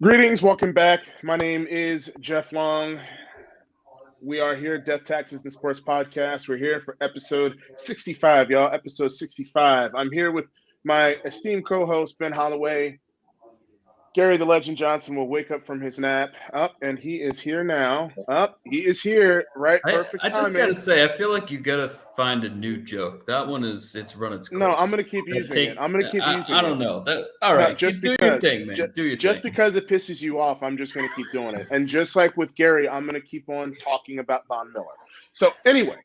Greetings, welcome back. My name is Jeff Long. We are here, Death Taxes and Sports Podcast. We're here for episode 65, y'all. Episode 65. I'm here with my esteemed co-host, Ben Holloway. Gary the Legend Johnson will wake up from his nap. Up, and he is here now. Up, he is here. Right, I, perfect I just timing. gotta say, I feel like you gotta find a new joke. That one it's run its No, I'm course. gonna keep using it. Take I'm gonna keep using I it. don't know that. All No, right, just you do your because, thing, man. Do your just thing. because it pisses you off, I'm just going to keep doing it. And just like with Gary, I'm going to keep on talking about Von Miller. So anyway,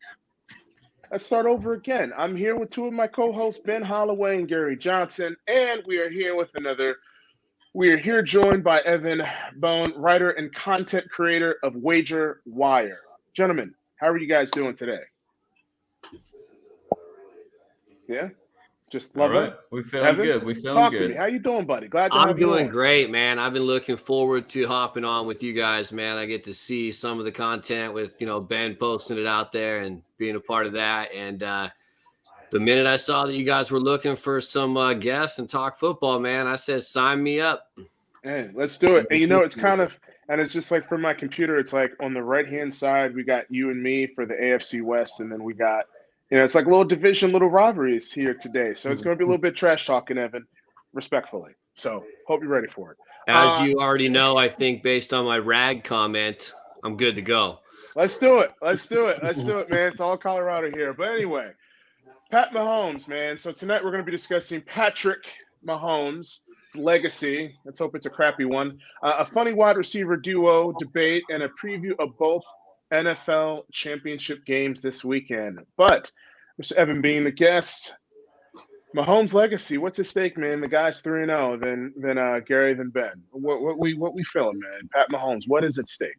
let's start over again. I'm here with two of my co-hosts, Ben Holloway and Gary Johnson, and we are here with another. We are here joined by Evan Bone, writer and content creator of Wager Wire. Gentlemen, how are you guys doing today? Yeah, just All lovely. right, we feeling Evan, good. We feeling talk to me. good. How you doing, buddy? Glad to I'm have you doing on. great, man. I've been looking forward to hopping on with you guys, man. I get to see some of the content with, Ben posting it out there and being a part of that. And the minute I saw that you guys were looking for some guests and talk football, man, I said, sign me up. Hey, let's do it. And it's kind of, and it's just like for my computer, it's like on the right-hand side, we got you and me for the AFC West, and then we got, it's like a little division, little rivalries here today. So it's going to be a little bit trash talking, Evan, respectfully. So hope you're ready for it. As you already know, I think based on my rag comment, I'm good to go. Let's do it. Let's do it. Let's do it, man. It's all Colorado here. But anyway, Pat Mahomes, man. So tonight we're going to be discussing Patrick Mahomes' legacy. Let's hope it's a crappy one. A funny wide receiver duo debate and a preview of both NFL championship games this weekend. But Mr. Evan being the guest, Mahomes' legacy. What's at stake, man? The guy's 3-0. Then Gary, then Ben. What we feeling, man? Pat Mahomes. What is at stake?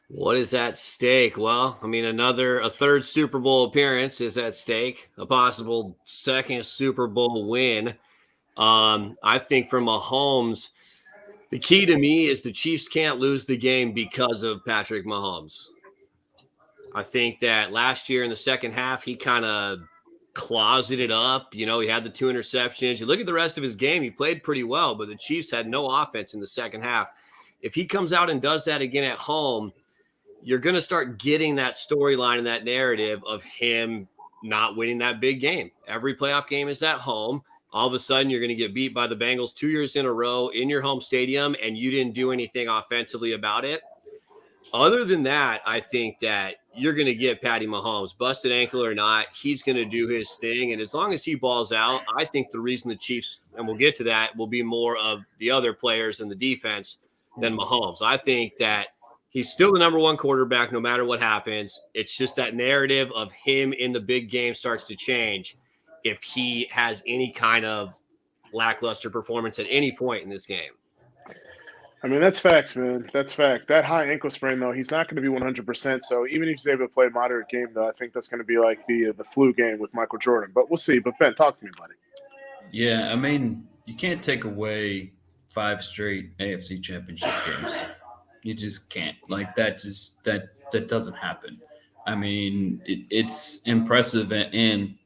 What is at stake? Well, I mean, a third Super Bowl appearance is at stake. A possible second Super Bowl win. I think for Mahomes, the key to me is the Chiefs can't lose the game because of Patrick Mahomes. I think that last year in the second half, he kind of closeted up. He had the 2 interceptions. You look at the rest of his game, he played pretty well, but the Chiefs had no offense in the second half. If he comes out and does that again at home, you're going to start getting that storyline and that narrative of him not winning that big game. Every playoff game is at home. All of a sudden, you're going to get beat by the Bengals 2 years in a row in your home stadium, and you didn't do anything offensively about it. Other than that, I think that you're going to get Patty Mahomes, busted ankle or not. He's going to do his thing. And as long as he balls out, I think the reason the Chiefs, and we'll get to that, will be more of the other players in the defense than Mahomes. I think that he's still the number one quarterback no matter what happens. It's just that narrative of him in the big game starts to change if he has any kind of lackluster performance at any point in this game. I mean, that's facts, man. That's facts. That high ankle sprain, though, he's not going to be 100%. So even if he's able to play a moderate game, though, I think that's going to be like the flu game with Michael Jordan. But we'll see. But Ben, talk to me, buddy. Yeah, I mean, you can't take away 5 straight AFC championship games. You just can't. Like that doesn't happen. I mean, it's impressive, and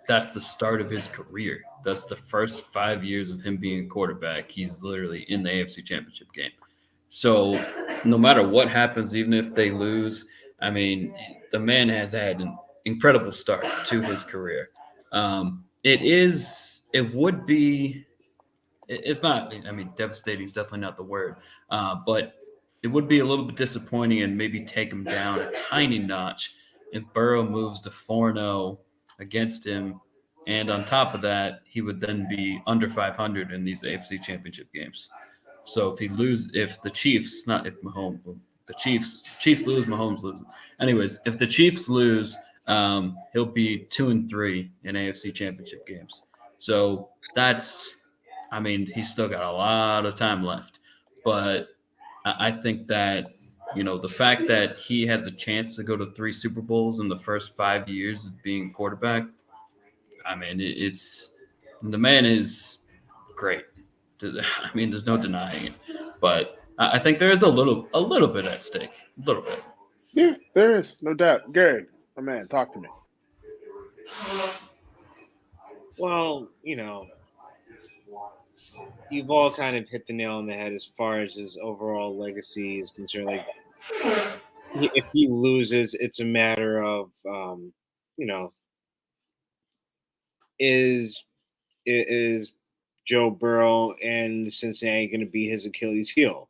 that's the start of his career. That's the first 5 years of him being a quarterback. He's literally in the AFC championship game. So no matter what happens, even if they lose, I mean, the man has had an incredible start to his career. It's not, I mean, devastating is definitely not the word, but it would be a little bit disappointing and maybe take him down a tiny notch if Burrow moves to 4-0 against him. And on top of that, he would then be under 500 in these AFC championship games. So if the Chiefs, not if Mahomes, the Chiefs lose, Mahomes loses. Anyways, if the Chiefs lose, he'll be 2-3 in AFC championship games. So he's still got a lot of time left. But I think that, the fact that he has a chance to go to 3 Super Bowls in the first 5 years of being quarterback, I mean, the man is great. I mean, there's no denying it. But I think there is a little bit at stake. A little bit. Yeah, there is. No doubt. Gary, my man, talk to me. Well, you've all kind of hit the nail on the head as far as his overall legacy is concerned. Like, if he loses, it's a matter of, you know, is Joe Burrow and Cincinnati going to be his Achilles heel?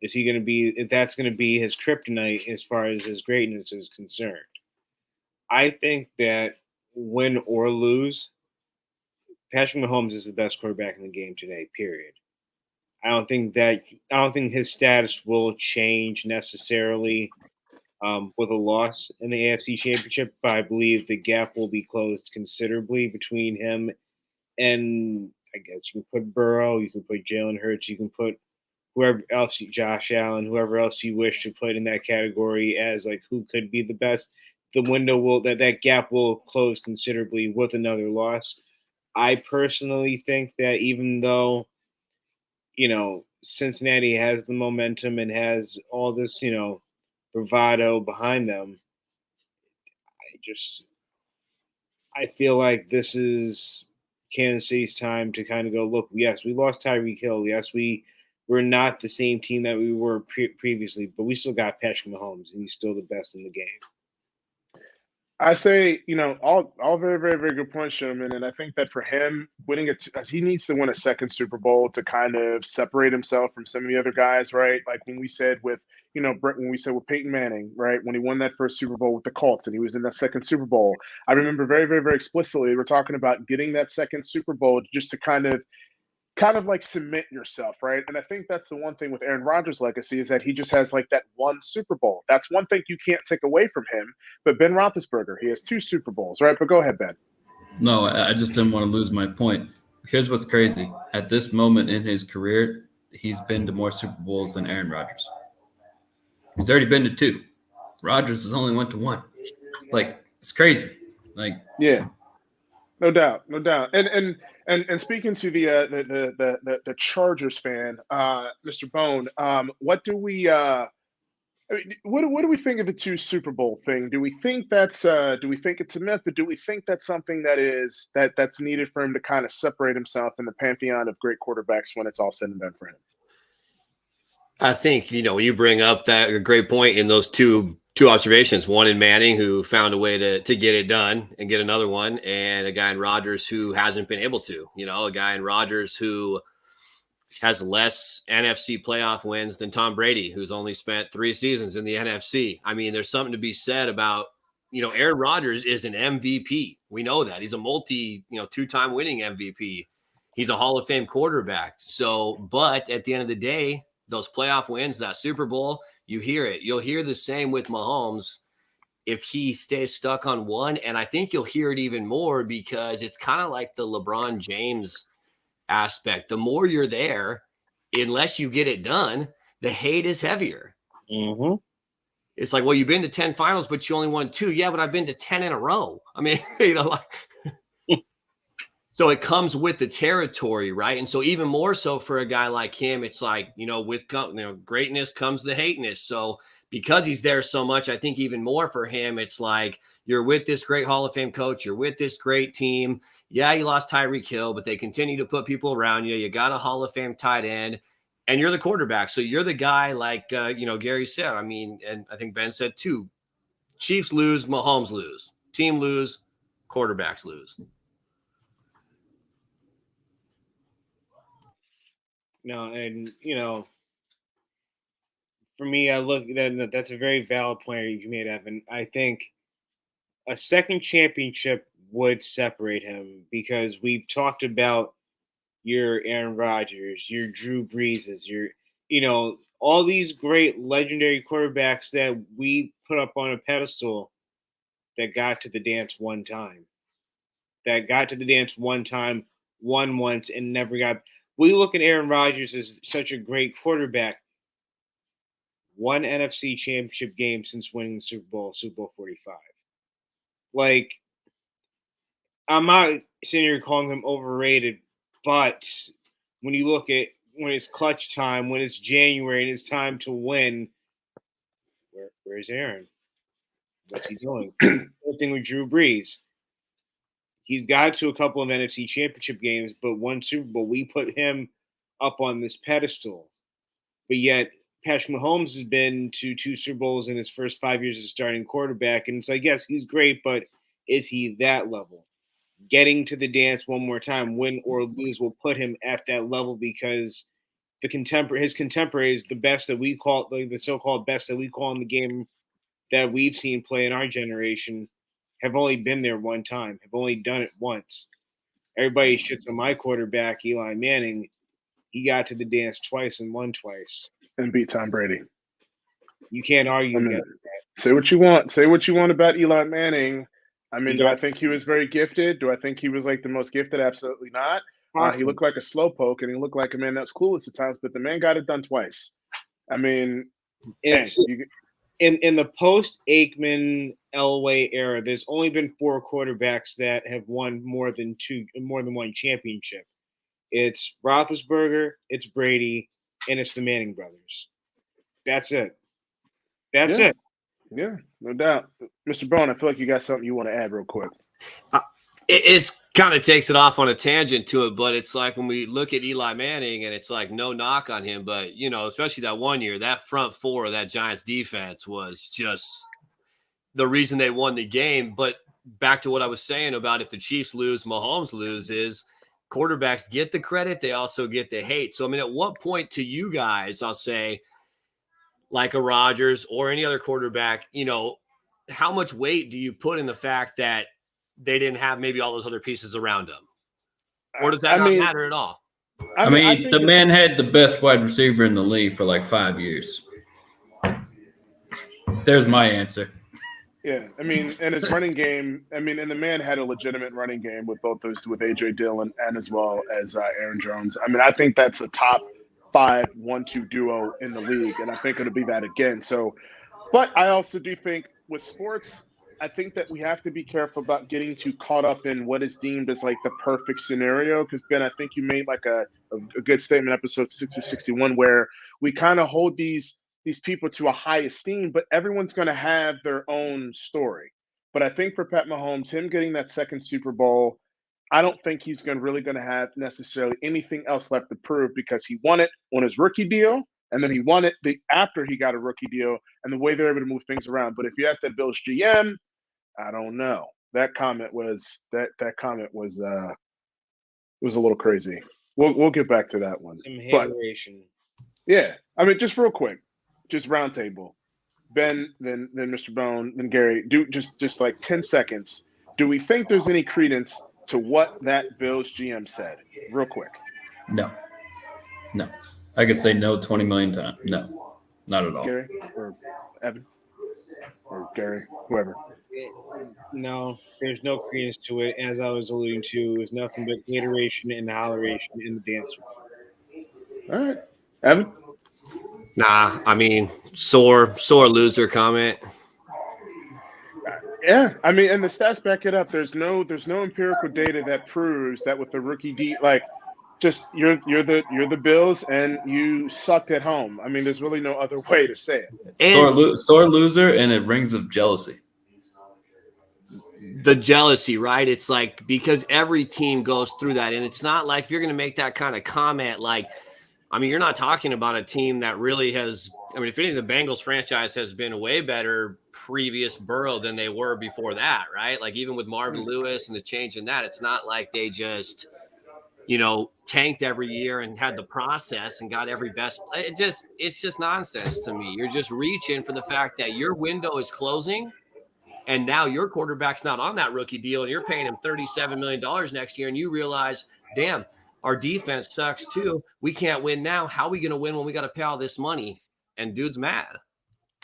Is he going to be? If that's going to be his kryptonite as far as his greatness is concerned, I think that win or lose, Patrick Mahomes is the best quarterback in the game today. Period. I don't think his status will change necessarily with a loss in the AFC Championship, but I believe the gap will be closed considerably between him and, I guess, you can put Burrow, you can put Jalen Hurts, you can put whoever else, Josh Allen, whoever else you wish to put in that category as like who could be the best. The window that gap will close considerably with another loss. I personally think that even though, Cincinnati has the momentum and has all this, bravado behind them, I feel like this is Kansas City's time to kind of go, look, yes, we lost Tyreek Hill. Yes, we're not the same team that we were previously, but we still got Patrick Mahomes, and he's still the best in the game. I say, all very, very, very good points, gentlemen. And I think that for him, winning it, as he needs to win a second Super Bowl to kind of separate himself from some of the other guys, right? Like when we said with, when we said with Peyton Manning, right? When he won that first Super Bowl with the Colts and he was in that second Super Bowl, I remember very, very, very explicitly, we're talking about getting that second Super Bowl just to kind of like cement yourself, right? And I think that's the one thing with Aaron Rodgers' legacy is that he just has like that one Super Bowl. That's one thing you can't take away from him. But Ben Roethlisberger, he has 2 Super Bowls, right? But go ahead, Ben. No, I just didn't want to lose my point. Here's what's crazy. At this moment in his career, he's been to more Super Bowls than Aaron Rodgers. He's already been to 2. Rodgers has only went to 1. Like, it's crazy. Like, yeah. No doubt, no doubt. And speaking to the Chargers fan, Mr. Bone, what do we what do we think of the 2 Super Bowl thing? Do we think it's a myth, or do we think that's something that's needed for him to kind of separate himself in the pantheon of great quarterbacks when it's all said and done for him? I think, you bring up that great point in those two observations, one in Manning, who found a way to get it done and get another one, and a guy in Rodgers who hasn't been able to, a guy in Rodgers who has less NFC playoff wins than Tom Brady, who's only spent 3 seasons in the NFC. I mean, there's something to be said about, Aaron Rodgers is an MVP. We know that. He's a 2-time winning MVP. He's a Hall of Fame quarterback. So, but at the end of the day, those playoff wins, that Super Bowl, you hear it. You'll hear the same with Mahomes if he stays stuck on one. And I think you'll hear it even more because it's kind of like the LeBron James aspect. The more you're there, unless you get it done, the hate is heavier. Mm-hmm. It's like, well, you've been to 10 finals, but you only won 2. Yeah, but I've been to 10 in a row. I mean, so it comes with the territory, right? And so even more so for a guy like him, it's like, with greatness comes the hateness. So because he's there so much, I think even more for him, it's like you're with this great Hall of Fame coach, you're with this great team. Yeah, you lost Tyreek Hill, but they continue to put people around you. You got a Hall of Fame tight end, and you're the quarterback. So you're the guy like, Gary said, I mean, and I think Ben said too, Chiefs lose, Mahomes lose, team lose, quarterbacks lose. No, and for me, I look that's a very valid point you made, Evan. I think a second championship would separate him because we've talked about your Aaron Rodgers, your Drew Breeses, your all these great legendary quarterbacks that we put up on a pedestal that got to the dance one time. Won once, and never got. We look at Aaron Rodgers as such a great quarterback. 1 NFC championship game since winning the Super Bowl 45. Like, I'm not sitting here calling him overrated, but when you look at when it's clutch time, when it's January and it's time to win, where's Aaron? What's he doing? Same thing with Drew Brees. He's got to a couple of NFC Championship games, but one Super Bowl. We put him up on this pedestal. But yet, Patrick Mahomes has been to 2 Super Bowls in his first 5 years as starting quarterback. And it's like, yes, he's great, but is he that level? Getting to the dance one more time, win or lose, will put him at that level because his contemporaries, the best that we call, like the so-called best that we call in the game that we've seen play in our generation, have only been there one time, have only done it once. Everybody shits on my quarterback, Eli Manning. He got to the dance twice and won twice. And beat Tom Brady. You can't argue against that. Say what you want. Say what you want about Eli Manning. I mean, do I think he was very gifted? Do I think he was like the most gifted? Absolutely not. He looked like a slowpoke, and he looked like a man that was clueless at times, but the man got it done twice. I mean, in the post-Aikman Elway era, there's only been 4 quarterbacks that have won more than one championship. It's Roethlisberger, it's Brady, and it's the Manning brothers. That's it. That's it. Yeah, no doubt. Mr. Bone, I feel like you got something you want to add real quick. It's kind of takes it off on a tangent to it, but it's like when we look at Eli Manning, and it's like no knock on him, but, especially that one year, that front 4 of that Giants defense was just the reason they won the game. But back to what I was saying about if the Chiefs lose, Mahomes loses, quarterbacks get the credit, they also get the hate. So, I mean, at what point to you guys, I'll say, like a Rodgers or any other quarterback, how much weight do you put in the fact that they didn't have maybe all those other pieces around them? Or does that not matter at all? I mean, the man had the best wide receiver in the league for like 5 years. There's my answer. Yeah, I mean, and his running game, and the man had a legitimate running game with both those, with A.J. Dillon and as well as Aaron Jones. I mean, I think that's a top 5 1-2 duo in the league, and I think it'll be that again. So, but I also do think with sports, I think that we have to be careful about getting too caught up in what is deemed as like the perfect scenario. Because Ben, I think you made like a good statement, episode 60 or 61, where we kind of hold these people to a high esteem, but everyone's going to have their own story. But I think for Pat Mahomes, him getting that second Super Bowl, I don't think he's really going to have necessarily anything else left to prove, because he won it on his rookie deal, and then he won it after he got a rookie deal, and the way they're able to move things around. But if you ask that Bills GM, I don't know. That comment was that comment was a little crazy. We'll get back to that one. Some hateration. Yeah, I mean, just real quick, just round table. Ben, then Mr. Bone, then Gary. Do just like 10 seconds. Do we think there's any credence to what that Bills GM said? Real quick. No. I could say no 20 million times. No, not at all. Gary or Evan or Gary, whoever. No, there's no credence to it. As I was alluding to, it was nothing but iteration and holleration in the dance room. All right, Evan. Nah, I mean, sore loser comment. Yeah, I mean, and the stats back it up. There's no empirical data that proves that with the rookie just you're the Bills and you sucked at home. I mean, there's really no other way to say it. Sore loser, and it rings of jealousy. The jealousy, right? It's like, because every team goes through that, and it's not like if you're going to make that kind of comment, like, I mean, you're not talking about a team that really has, I mean, if anything, the Bengals franchise has been way better previous Burrow than they were before that, right? Like, even with Marvin Lewis and the change in that, it's not like they just, tanked every year and had the process and got every best. It's just nonsense to me. You're just reaching for the fact that your window is closing, and now your quarterback's not on that rookie deal, and you're paying him $37 million next year, and you realize, damn, our defense sucks too. We can't win now. How are we going to win when we got to pay all this money? And dude's mad.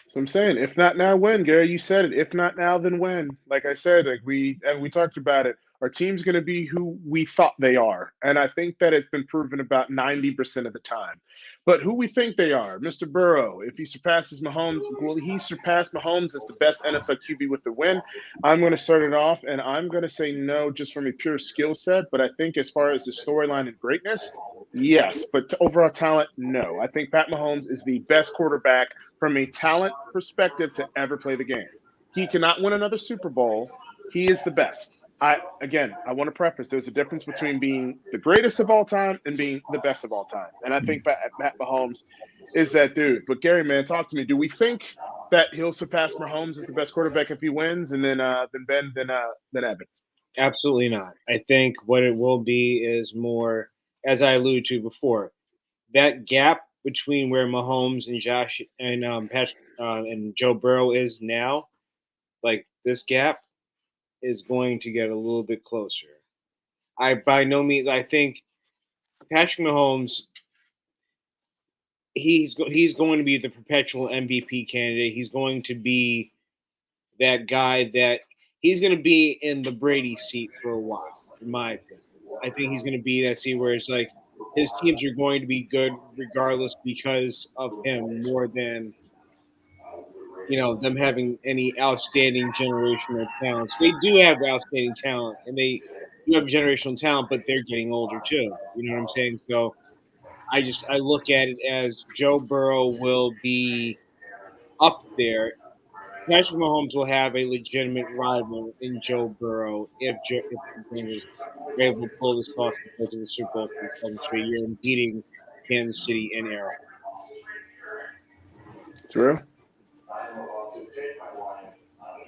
So I'm saying, if not now, when? Gary, you said it. If not now, then when? Like I said, like we talked about it. Our team's going to be who we thought they are. And I think that it's been proven about 90% of the time. But who we think they are, Mr. Burrow, if he surpasses Mahomes, will he surpass Mahomes as the best NFL QB with the win? I'm going to start it off, and I'm going to say no just from a pure skill set. But I think as far as the storyline and greatness, yes. But to overall talent, no. I think Pat Mahomes is the best quarterback from a talent perspective to ever play the game. He cannot win another Super Bowl. He is the best. I want to preface there's a difference between being the greatest of all time and being the best of all time. And I think Matt Mahomes is that dude. But Gary, man, talk to me. Do we think that he'll surpass Mahomes as the best quarterback if he wins, and then Ben, then Evan? Absolutely not. I think what it will be is more, as I alluded to before, that gap between where Mahomes and Josh and and Joe Burrow is now, like this gap is going to get a little bit closer. I by no means I think Patrick Mahomes he's going to be the perpetual MVP candidate. He's going to be that guy that he's going to be in the Brady seat for a while, in my opinion. I think he's going to be that seat where it's like his teams are going to be good regardless because of him more than them having any outstanding generational talents. They do have outstanding talent and they do have generational talent, but they're getting older too. You know what I'm saying? So I look at it as Joe Burrow will be up there. Patrick Mahomes will have a legitimate rival in Joe Burrow if the Bengals are able to pull this off and go to the Super Bowl for the second straight year and beating Kansas City and Arrowhead. True.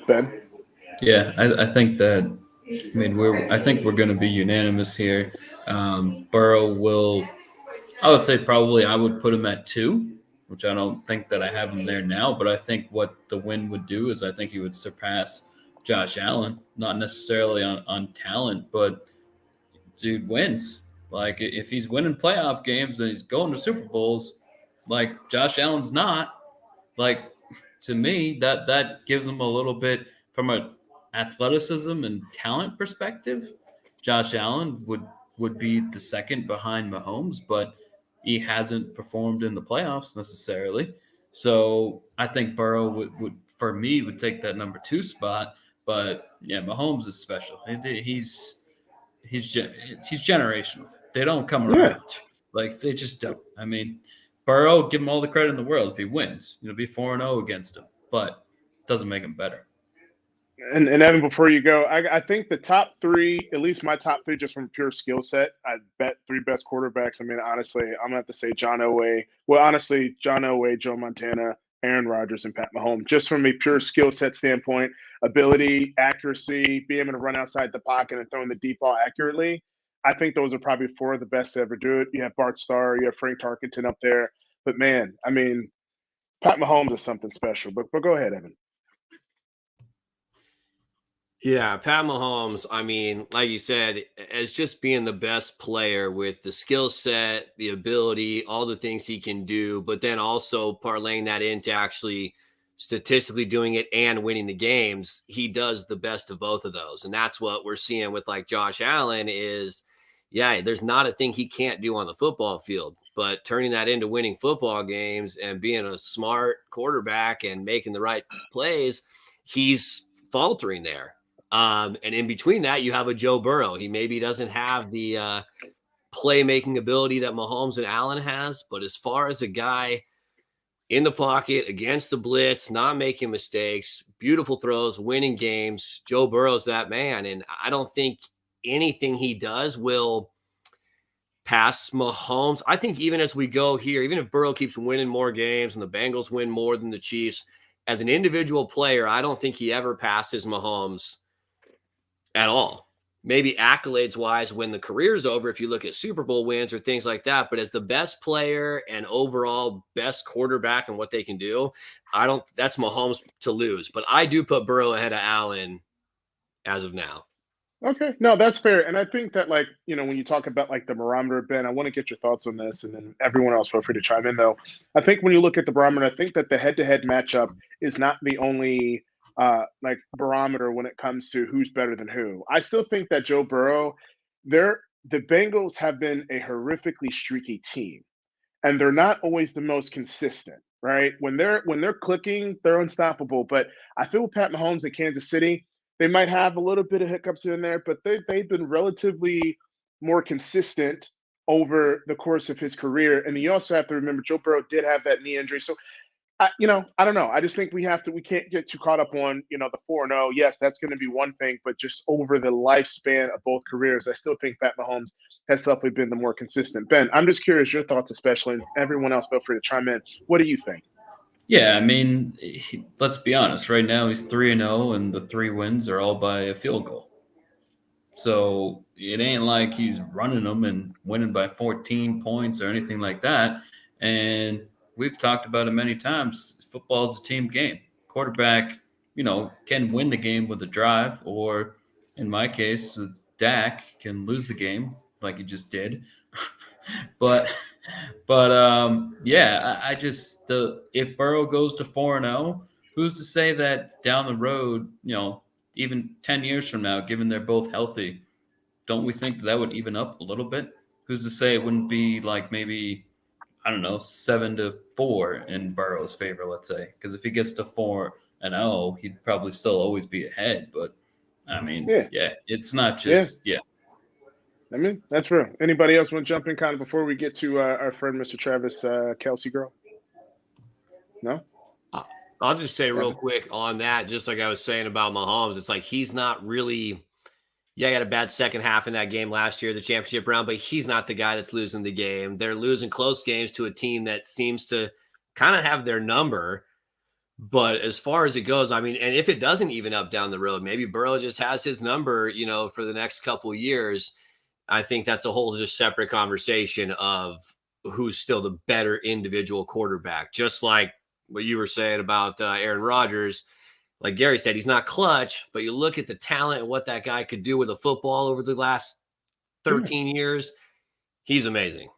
Ben? Yeah, I think that. I mean, I think we're going to be unanimous here. Burrow will. I would say probably I would put him at 2, which I don't think that I have him there now. But I think what the win would do is I think he would surpass Josh Allen, not necessarily on talent, but dude wins. Like if he's winning playoff games and he's going to Super Bowls, like Josh Allen's not. Like to me, that gives him a little bit from a athleticism and talent perspective. Josh Allen would be the second behind Mahomes, but he hasn't performed in the playoffs necessarily. So I think Burrow would for me would take that number 2 spot. But yeah, Mahomes is special. He's generational. They don't come Yeah. around. Like they just don't. I mean, Burrow, give him all the credit in the world if he wins. Be 4-0 against him, but doesn't make him better. And Evan, before you go, I think the top 3, at least my top 3, just from pure skill set, I bet 3 best quarterbacks. I mean, honestly, I'm gonna have to say John Elway. Well, honestly, John Elway, Joe Montana, Aaron Rodgers, and Pat Mahomes. Just from a pure skill set standpoint, ability, accuracy, being able to run outside the pocket and throwing the deep ball accurately. I think those are probably 4 of the best to ever do it. You have Bart Starr, you have Frank Tarkenton up there, but man, I mean, Pat Mahomes is something special. But go ahead, Evan. Yeah, Pat Mahomes, I mean, like you said, as just being the best player with the skill set, the ability, all the things he can do, but then also parlaying that into actually statistically doing it and winning the games, he does the best of both of those. And that's what we're seeing with like Josh Allen is, yeah, there's not a thing he can't do on the football field, but turning that into winning football games and being a smart quarterback and making the right plays, he's faltering there. And in between that, you have a Joe Burrow. He maybe doesn't have the playmaking ability that Mahomes and Allen has, but as far as a guy in the pocket against the blitz, not making mistakes, beautiful throws, winning games, Joe Burrow's that man. And I don't think anything he does will pass Mahomes. I think even as we go here, even if Burrow keeps winning more games and the Bengals win more than the Chiefs, as an individual player, I don't think he ever passes Mahomes at all. Maybe accolades wise when the career's over, if you look at Super Bowl wins or things like that. But as the best player and overall best quarterback and what they can do, that's Mahomes to lose. But I do put Burrow ahead of Allen as of now. Okay, no, that's fair. And I think that, like, when you talk about like the barometer, Ben, I want to get your thoughts on this, and then everyone else feel free to chime in, though. I think when you look at the barometer, I think that the head-to-head matchup is not the only like barometer when it comes to who's better than who. I still think that Joe Burrow, the Bengals have been a horrifically streaky team, and they're not always the most consistent, right? When they're clicking, they're unstoppable. But I feel with Pat Mahomes at Kansas City, they might have a little bit of hiccups in there, but they've been relatively more consistent over the course of his career. And you also have to remember Joe Burrow did have that knee injury. So I don't know. I just think we can't get too caught up on, the 4-0. Yes, that's going to be one thing, but just over the lifespan of both careers, I still think Pat Mahomes has definitely been the more consistent. Ben, I'm just curious your thoughts, especially, and everyone else, feel free to chime in. What do you think? Yeah, I mean, let's be honest. Right now, he's 3-0, and the 3 wins are all by a field goal. So it ain't like he's running them and winning by 14 points or anything like that. And we've talked about it many times. Football is a team game. Quarterback, can win the game with a drive, or in my case, Dak can lose the game like he just did. but yeah, I just if Burrow goes to 4-0, who's to say that down the road, even 10 years from now, given they're both healthy, don't we think that would even up a little bit? Who's to say it wouldn't be like maybe, I don't know, 7-4 in Burrow's favor, let's say? Because if he gets to 4-0, he'd probably still always be ahead. But I mean, yeah it's not just, I mean, that's real. Anybody else want to jump in kind of before we get to our friend, Mr. Travis Kelsey girl? No? I'll just say real quick on that, just like I was saying about Mahomes, it's like he's not really – he had a bad second half in that game last year, the championship round, but he's not the guy that's losing the game. They're losing close games to a team that seems to kind of have their number. But as far as it goes, I mean, and if it doesn't even up down the road, maybe Burrow just has his number, for the next couple of years. I think that's a whole just separate conversation of who's still the better individual quarterback. Just like what you were saying about Aaron Rodgers. Like Gary said, he's not clutch, but you look at the talent and what that guy could do with a football over the last 13 years. He's amazing.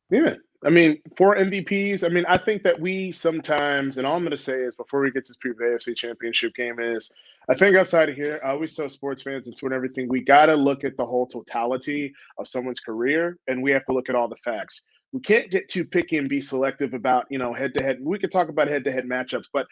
Yeah. I mean, 4 MVPs. I mean, I think that we sometimes, and all I'm going to say is before we get to this preview AFC Championship game is, I think outside of here, I always tell sports fans and Twitter and everything, we got to look at the whole totality of someone's career, and we have to look at all the facts. We can't get too picky and be selective about, head-to-head. We could talk about head-to-head matchups, but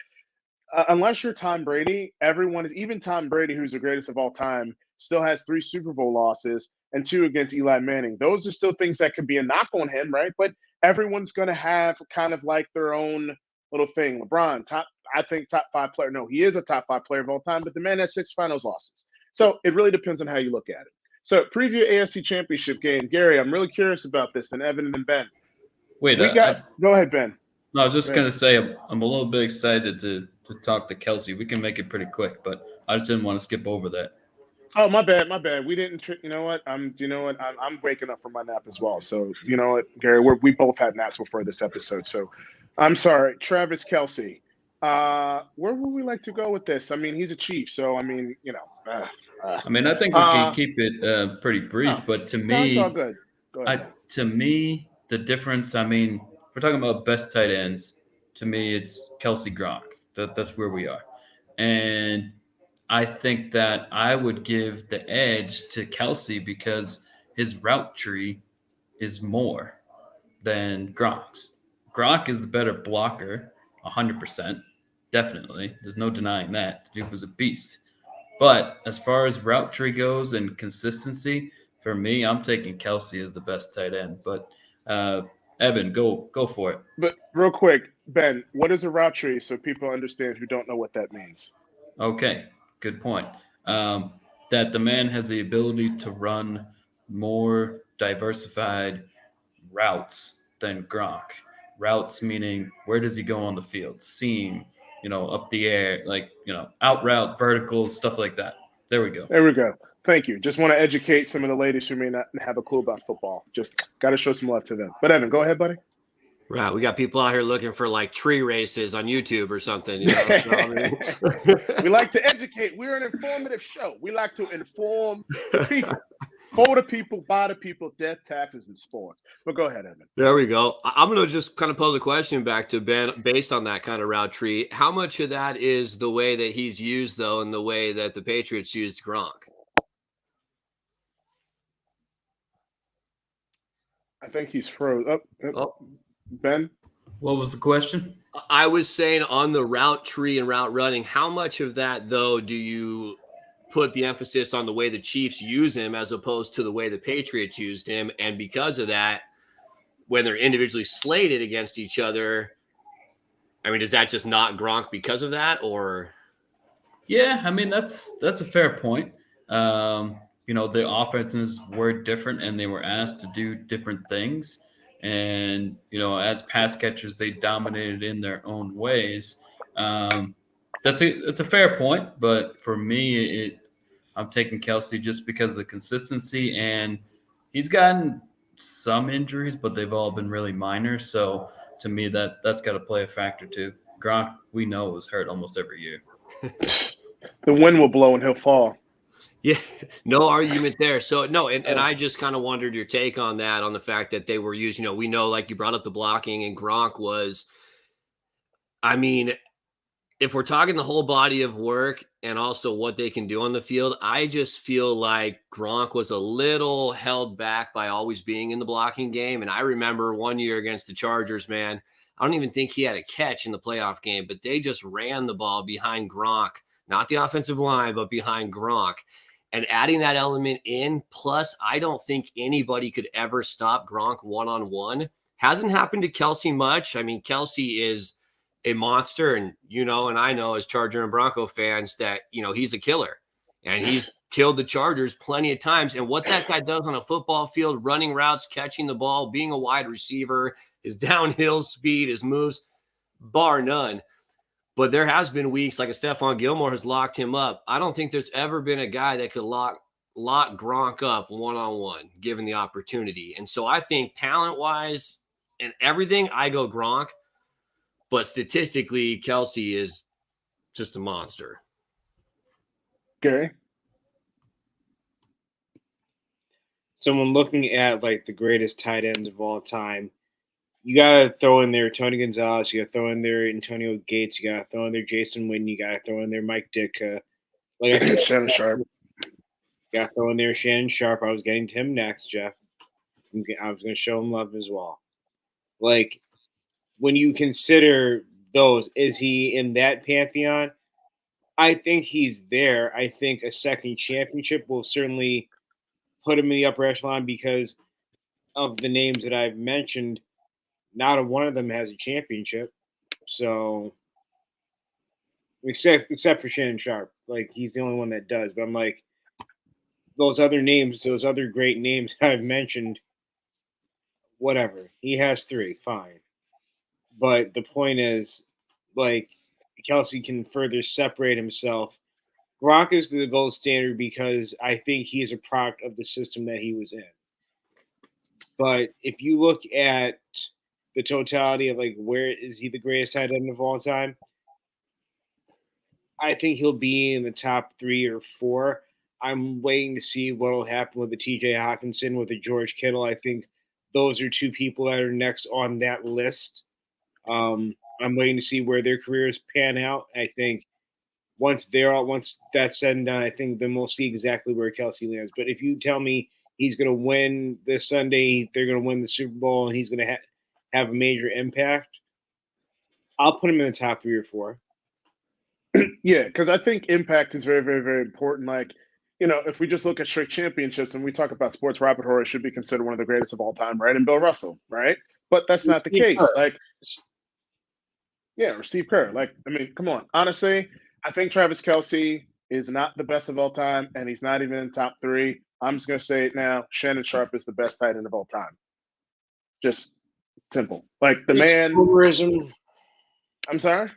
unless you're Tom Brady, everyone is, even Tom Brady, who's the greatest of all time, still has 3 Super Bowl losses and 2 against Eli Manning. Those are still things that could be a knock on him, right? But everyone's going to have kind of like their own little thing. LeBron, top 5 player. No, he is a top 5 player of all time, but the man has 6 finals losses. So it really depends on how you look at it. So preview AFC Championship game. Gary, I'm really curious about this, and Evan and Ben. Wait, go ahead, Ben. No, I was just going to say I'm a little bit excited to talk to Kelsey. We can make it pretty quick, but I just didn't want to skip over that. Oh, my bad. We didn't. You know what? I'm waking up from my nap as well. So you know what, Gary? We both had naps before this episode. So I'm sorry, Travis Kelsey. Where would we like to go with this? I mean, he's a Chief, so I mean, I mean, I think we can keep it pretty brief. But to me, it's all good. Go ahead. To me, the difference. I mean, we're talking about best tight ends. To me, it's Kelsey Gronk. That's where we are, and I think that I would give the edge to Kelsey because his route tree is more than Gronk's. Gronk is the better blocker, 100%, definitely. There's no denying that. The dude was a beast. But as far as route tree goes and consistency, for me, I'm taking Kelsey as the best tight end. But Evan, go for it. But real quick, Ben, what is a route tree so people understand who don't know what that means? Okay. Good point. That the man has the ability to run more diversified routes than Gronk. Routes meaning where does he go on the field? Seam, up the air, like, out route, verticals, stuff like that. There we go. Thank you. Just want to educate some of the ladies who may not have a clue about football. Just got to show some love to them. But Evan, go ahead, buddy. Right. We got people out here looking for like tree races on YouTube or something. So, I mean. We like to educate. We're an informative show. We like to inform the people. For the people, by the people, death, taxes, and sports. But go ahead, Evan. There we go. I'm going to just kind of pose a question back to Ben based on that kind of route tree. How much of that is the way that he's used, though, and the way that the Patriots used Gronk? I think he's froze. Ben? What was the question? I was saying on the route tree and route running, how much of that, though, do you put the emphasis on the way the Chiefs use him as opposed to the way the Patriots used him? And because of that, when they're individually slated against each other, I mean, is that just not Gronk because of that, or? Yeah, I mean that's a fair point. The offenses were different and they were asked to do different things. And as pass catchers, they dominated in their own ways. That's a fair point, but for me, I'm taking Kelsey just because of the consistency, and he's gotten some injuries, but they've all been really minor. So to me, that's got to play a factor too. Gronk, we know, was hurt almost every year. The wind will blow and he'll fall. Yeah, no argument there. So no, and I just kind of wondered your take on that, on the fact that they were using, we know, like you brought up the blocking, and Gronk was, I mean, if we're talking the whole body of work and also what they can do on the field, I just feel like Gronk was a little held back by always being in the blocking game. And I remember one year against the Chargers, man, I don't even think he had a catch in the playoff game, but they just ran the ball behind Gronk, not the offensive line, but behind Gronk. And adding that element in, plus I don't think anybody could ever stop Gronk one-on-one. Hasn't happened to Kelsey much. I mean, Kelsey is a monster, and and I know as Charger and Bronco fans that he's a killer, and he's killed the Chargers plenty of times. And what that guy does on a football field, running routes, catching the ball, being a wide receiver, his downhill speed, his moves, bar none. But there has been weeks like a Stephon Gilmore has locked him up. I don't think there's ever been a guy that could lock Gronk up one-on-one given the opportunity. And so I think talent-wise and everything, I go Gronk. But statistically, Kelsey is just a monster. Gary? Someone looking at like the greatest tight ends of all time, you gotta throw in there Tony Gonzalez, you gotta throw in there Antonio Gates, you gotta throw in there Jason Witten, you gotta throw in there Mike Ditka, Shannon Sharp. You gotta throw in there Shannon Sharp. I was getting to him next, Jeff. I was gonna show him love as well. Like, when you consider those, is he in that pantheon? I think he's there. I think a second championship will certainly put him in the upper echelon because of the names that I've mentioned. Not a one of them has a championship. So, except for Shannon Sharp. Like, he's the only one that does. But I'm like, those other names, those other great names I've mentioned, whatever. He has 3, fine. But the point is, like, Kelsey can further separate himself. Gronk is the gold standard because I think he is a product of the system that he was in. But if you look at the totality of, like, where is he the greatest tight end of all time, I think he'll be in the top 3 or 4. I'm waiting to see what will happen with the TJ Hawkinson, with the George Kittle. I think those are 2 people that are next on that list. I'm waiting to see where their careers pan out. I think once that's said and done, I think then we'll see exactly where Kelsey lands. But if you tell me he's going to win this Sunday, they're going to win the Super Bowl, and he's going to have a major impact, I'll put him in the top 3 or 4. Yeah, because I think impact is very, very, very important. Like, if we just look at straight championships and we talk about sports, Robert Horry should be considered one of the greatest of all time, right? And Bill Russell, right? But that's not the case. Or Steve Kerr. Like, I mean, come on. Honestly, I think Travis Kelsey is not the best of all time, and he's not even in the top 3. I'm just going to say it now. Shannon Sharp is the best tight end of all time. Just simple. Like, the man. Homerism. I'm sorry?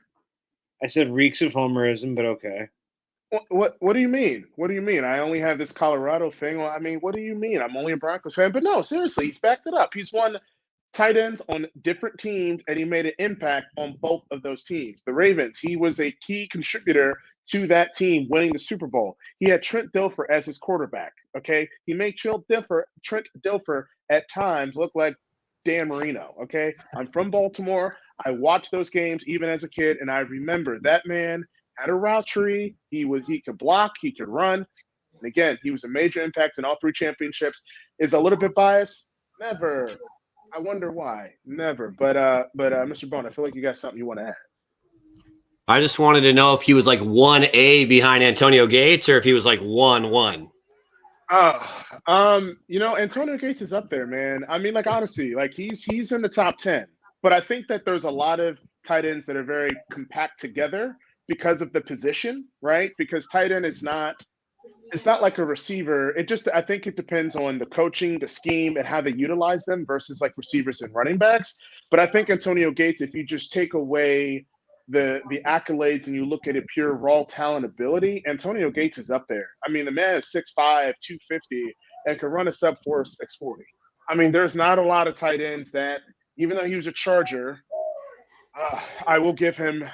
I said reeks of homerism, but okay. What do you mean? What do you mean? I only have this Colorado thing. Well, I mean, what do you mean? I'm only a Broncos fan. But no, seriously, he's backed it up. He's won tight ends on different teams, and he made an impact on both of those teams. The Ravens, he was a key contributor to that team winning the Super Bowl. He had Trent Dilfer as his quarterback, okay? He made Trent Dilfer at times look like Dan Marino, okay? I'm from Baltimore. I watched those games even as a kid, and I remember that man had a route tree. He could block, he could run. And again, he was a major impact in all 3 championships. Is a little bit biased? Never. I wonder why. Never. But Mr. Bone, I feel like you got something you want to add. I just wanted to know if he was like 1A behind Antonio Gates or if he was like 1-1. Antonio Gates is up there, man. I mean, like, honestly, like he's in the top 10. But I think that there's a lot of tight ends that are very compact together because of the position, right? Because tight end is not it's not like a receiver. I think it depends on the coaching, the scheme, and how they utilize them versus like receivers and running backs. But I think Antonio Gates, if you just take away the accolades and you look at it pure raw talent ability, Antonio Gates is up there. I mean, the man is 6'5", 250, and can run a sub-4 640. I mean, there's not a lot of tight ends that, even though he was a Charger, I will give him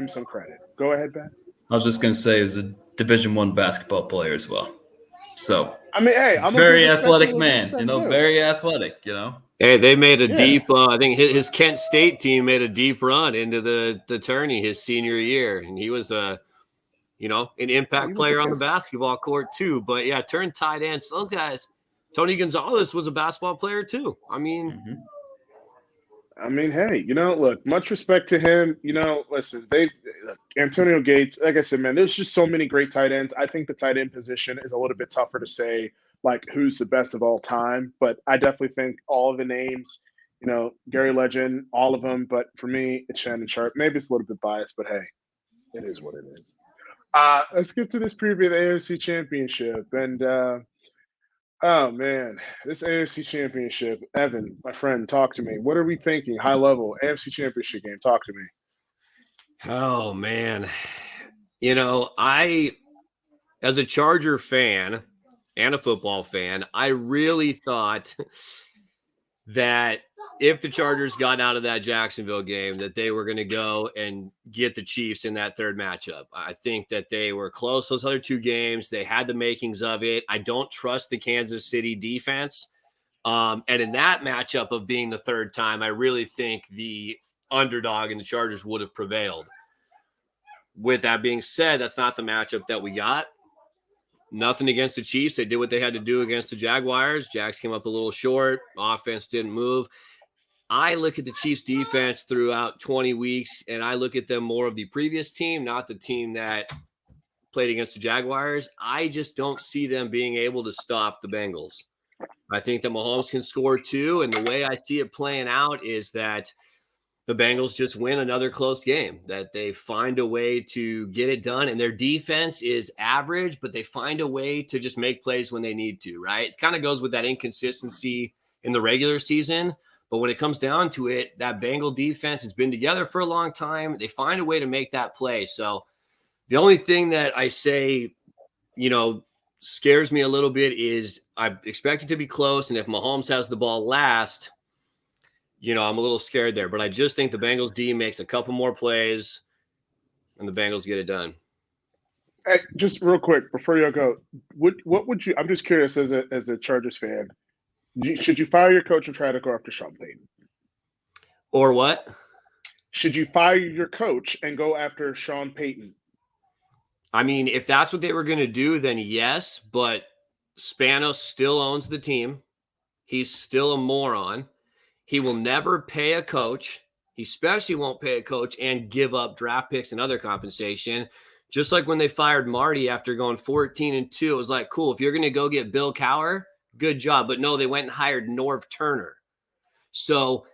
some credit. Go ahead, Ben. I was just gonna say, he was a Division I basketball player as well. So I mean, hey, I'm very athletic man. Very athletic. Hey, they made a deep. I think his Kent State team made a deep run into the tourney his senior year, and he was an impact player on the basketball court too. But yeah, turned tight ends. Those guys. Tony Gonzalez was a basketball player too. I mean, hey, look, much respect to him. Listen, Antonio Gates, like I said, man, there's just so many great tight ends. I think the tight end position is a little bit tougher to say, like, who's the best of all time. But I definitely think all of the names, Gary Legend, all of them. But for me, it's Shannon Sharp. Maybe it's a little bit biased, but hey, it is what it is. Let's get to this preview of the AFC Championship. And, oh, man, this AFC Championship. Evan, my friend, talk to me. What are we thinking? High level, AFC Championship game. Talk to me. Oh, man. I, as a Charger fan and a football fan, I really thought that if the Chargers got out of that Jacksonville game, that they were going to go and get the Chiefs in that third matchup. I think that they were close those other two games. They had the makings of it. I don't trust the Kansas City defense. And in that matchup of being the third time, I really think the underdog and the Chargers would have prevailed. With that being said, that's not the matchup that we got. Nothing against the Chiefs. They did what they had to do against the Jaguars. Jags came up a little short. Offense didn't move. I look at the Chiefs defense throughout 20 weeks, and I look at them more of the previous team, not the team that played against the Jaguars. I just don't see them being able to stop the Bengals. I think that Mahomes can score too, and the way I see it playing out is that the Bengals just win another close game, that they find a way to get it done, and their defense is average, but they find a way to just make plays when they need to, right? It kind of goes with that inconsistency in the regular season. But when it comes down to it, that Bengal defense has been together for a long time. They find a way to make that play. So the only thing that I say, scares me a little bit is I expect it to be close. And if Mahomes has the ball last, I'm a little scared there. But I just think the Bengals D makes a couple more plays and the Bengals get it done. Hey, just real quick before you go, what would you? I'm just curious as a Chargers fan. Should you fire your coach and try to go after Sean Payton? Or what? Should you fire your coach and go after Sean Payton? I mean, if that's what they were going to do, then yes. But Spanos still owns the team. He's still a moron. He will never pay a coach. He especially won't pay a coach and give up draft picks and other compensation. Just like when they fired Marty after going 14-2, it was like, cool, if you're going to go get Bill Cowher, good job. But no, they went and hired Norv Turner. So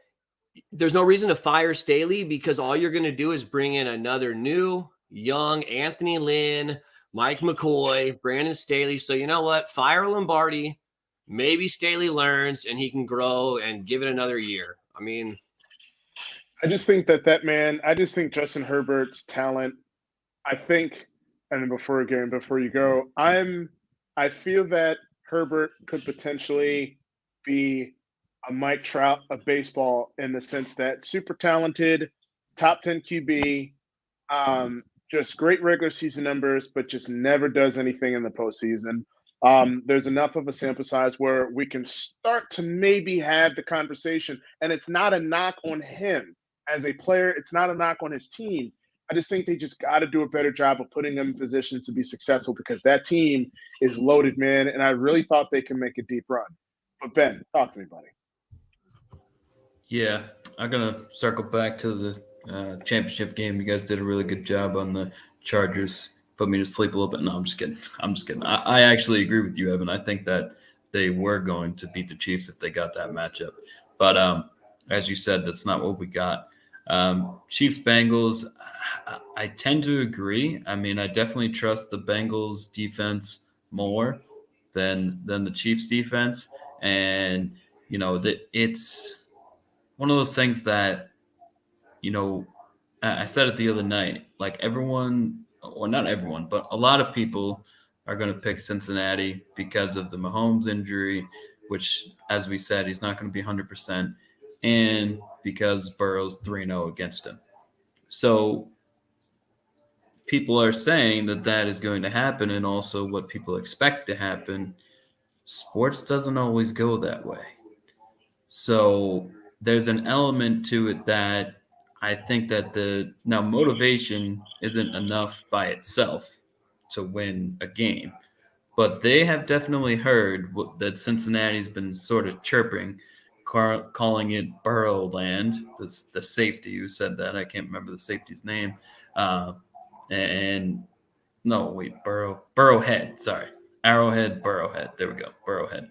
there's no reason to fire Staley because all you're going to do is bring in another new, young Anthony Lynn, Mike McCoy, Brandon Staley. So you know what? Fire Lombardi. Maybe Staley learns and he can grow and give it another year. I mean, I just think that man, I just think Justin Herbert's talent, I think, and then before you go, I feel that Herbert could potentially be a Mike Trout of baseball in the sense that super talented, top 10 QB, just great regular season numbers, but just never does anything in the postseason. There's enough of a sample size where we can start to maybe have the conversation, and it's not a knock on him as a player. It's not a knock on his team. I just think they just got to do a better job of putting them in positions to be successful because that team is loaded, man. And I really thought they can make a deep run. But Ben, talk to me, buddy. Yeah, I'm going to circle back to the championship game. You guys did a really good job on the Chargers. Put me to sleep a little bit. No, I'm just kidding. I actually agree with you, Evan. I think that they were going to beat the Chiefs if they got that matchup. But as you said, that's not what we got. Chiefs Bengals, I tend to agree. I mean, I definitely trust the Bengals defense more than the Chiefs defense, and that it's one of those things that you know I said it the other night. Like everyone, or not everyone, but a lot of people are going to pick Cincinnati because of the Mahomes injury, which, as we said, he's not going to be 100%, and because Burrow's 3-0 against him. So people are saying that is going to happen, and also what people expect to happen. Sports doesn't always go that way. So there's an element to it that I think that now motivation isn't enough by itself to win a game, but they have definitely heard that Cincinnati's been sort of chirping, calling it Burrow Land. The safety who said that, I can't remember the safety's name, and no, wait, Burrowhead. Sorry, Arrowhead, Burrowhead. There we go, Burrowhead.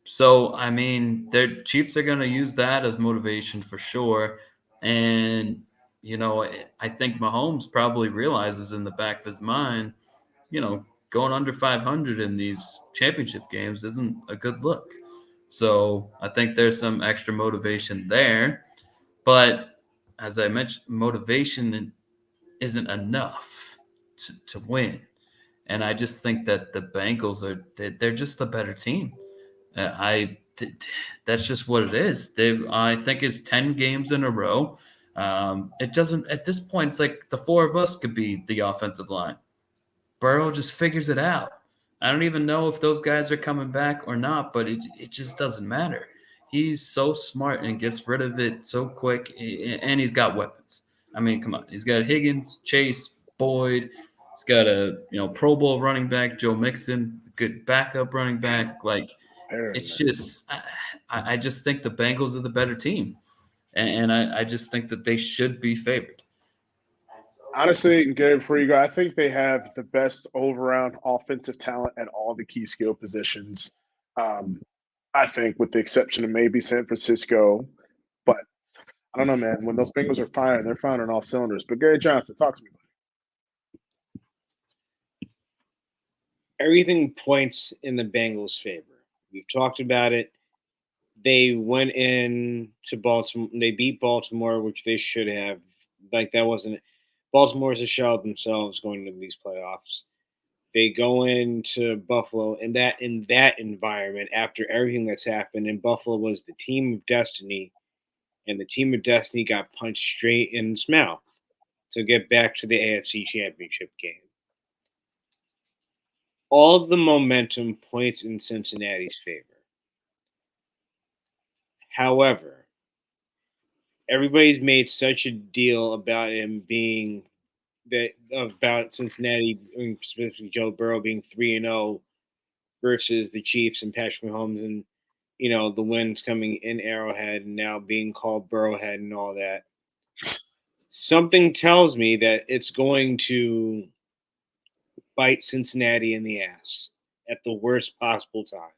So I mean, their Chiefs are going to use that as motivation for sure, and I think Mahomes probably realizes in the back of his mind, going under 500 in these championship games isn't a good look. So I think there's some extra motivation there, but as I mentioned, motivation isn't enough to win. And I just think that the Bengals they're just the better team. That's just what it is. I think it's 10 games in a row. It doesn't at this point. It's like the four of us could be the offensive line. Burrow just figures it out. I don't even know if those guys are coming back or not, but it just doesn't matter. He's so smart and gets rid of it so quick, and he's got weapons. I mean, come on. He's got Higgins, Chase, Boyd. He's got a Pro Bowl running back, Joe Mixon, good backup running back. Like it's just, I just think the Bengals are the better team, and I just think that they should be favored. Honestly, Gary, before you go, I think they have the best all-around offensive talent at all the key skill positions. I think, with the exception of maybe San Francisco, but I don't know, man. When those Bengals are firing, they're firing on all cylinders. But Gary Johnson, talk to me. Everything points in the Bengals' favor. We've talked about it. They went in to Baltimore. They beat Baltimore, which they should have. Like that wasn't. Baltimore is a shell of themselves going into these playoffs. They go into Buffalo, and that in that environment, after everything that's happened, and Buffalo was the team of destiny, and the team of destiny got punched straight in its mouth to get back to the AFC Championship game. All the momentum points in Cincinnati's favor. However, everybody's made such a deal about him being about Cincinnati, specifically Joe Burrow being 3-0 versus the Chiefs and Patrick Mahomes, and the wins coming in Arrowhead and now being called Burrowhead and all that. Something tells me that it's going to bite Cincinnati in the ass at the worst possible time.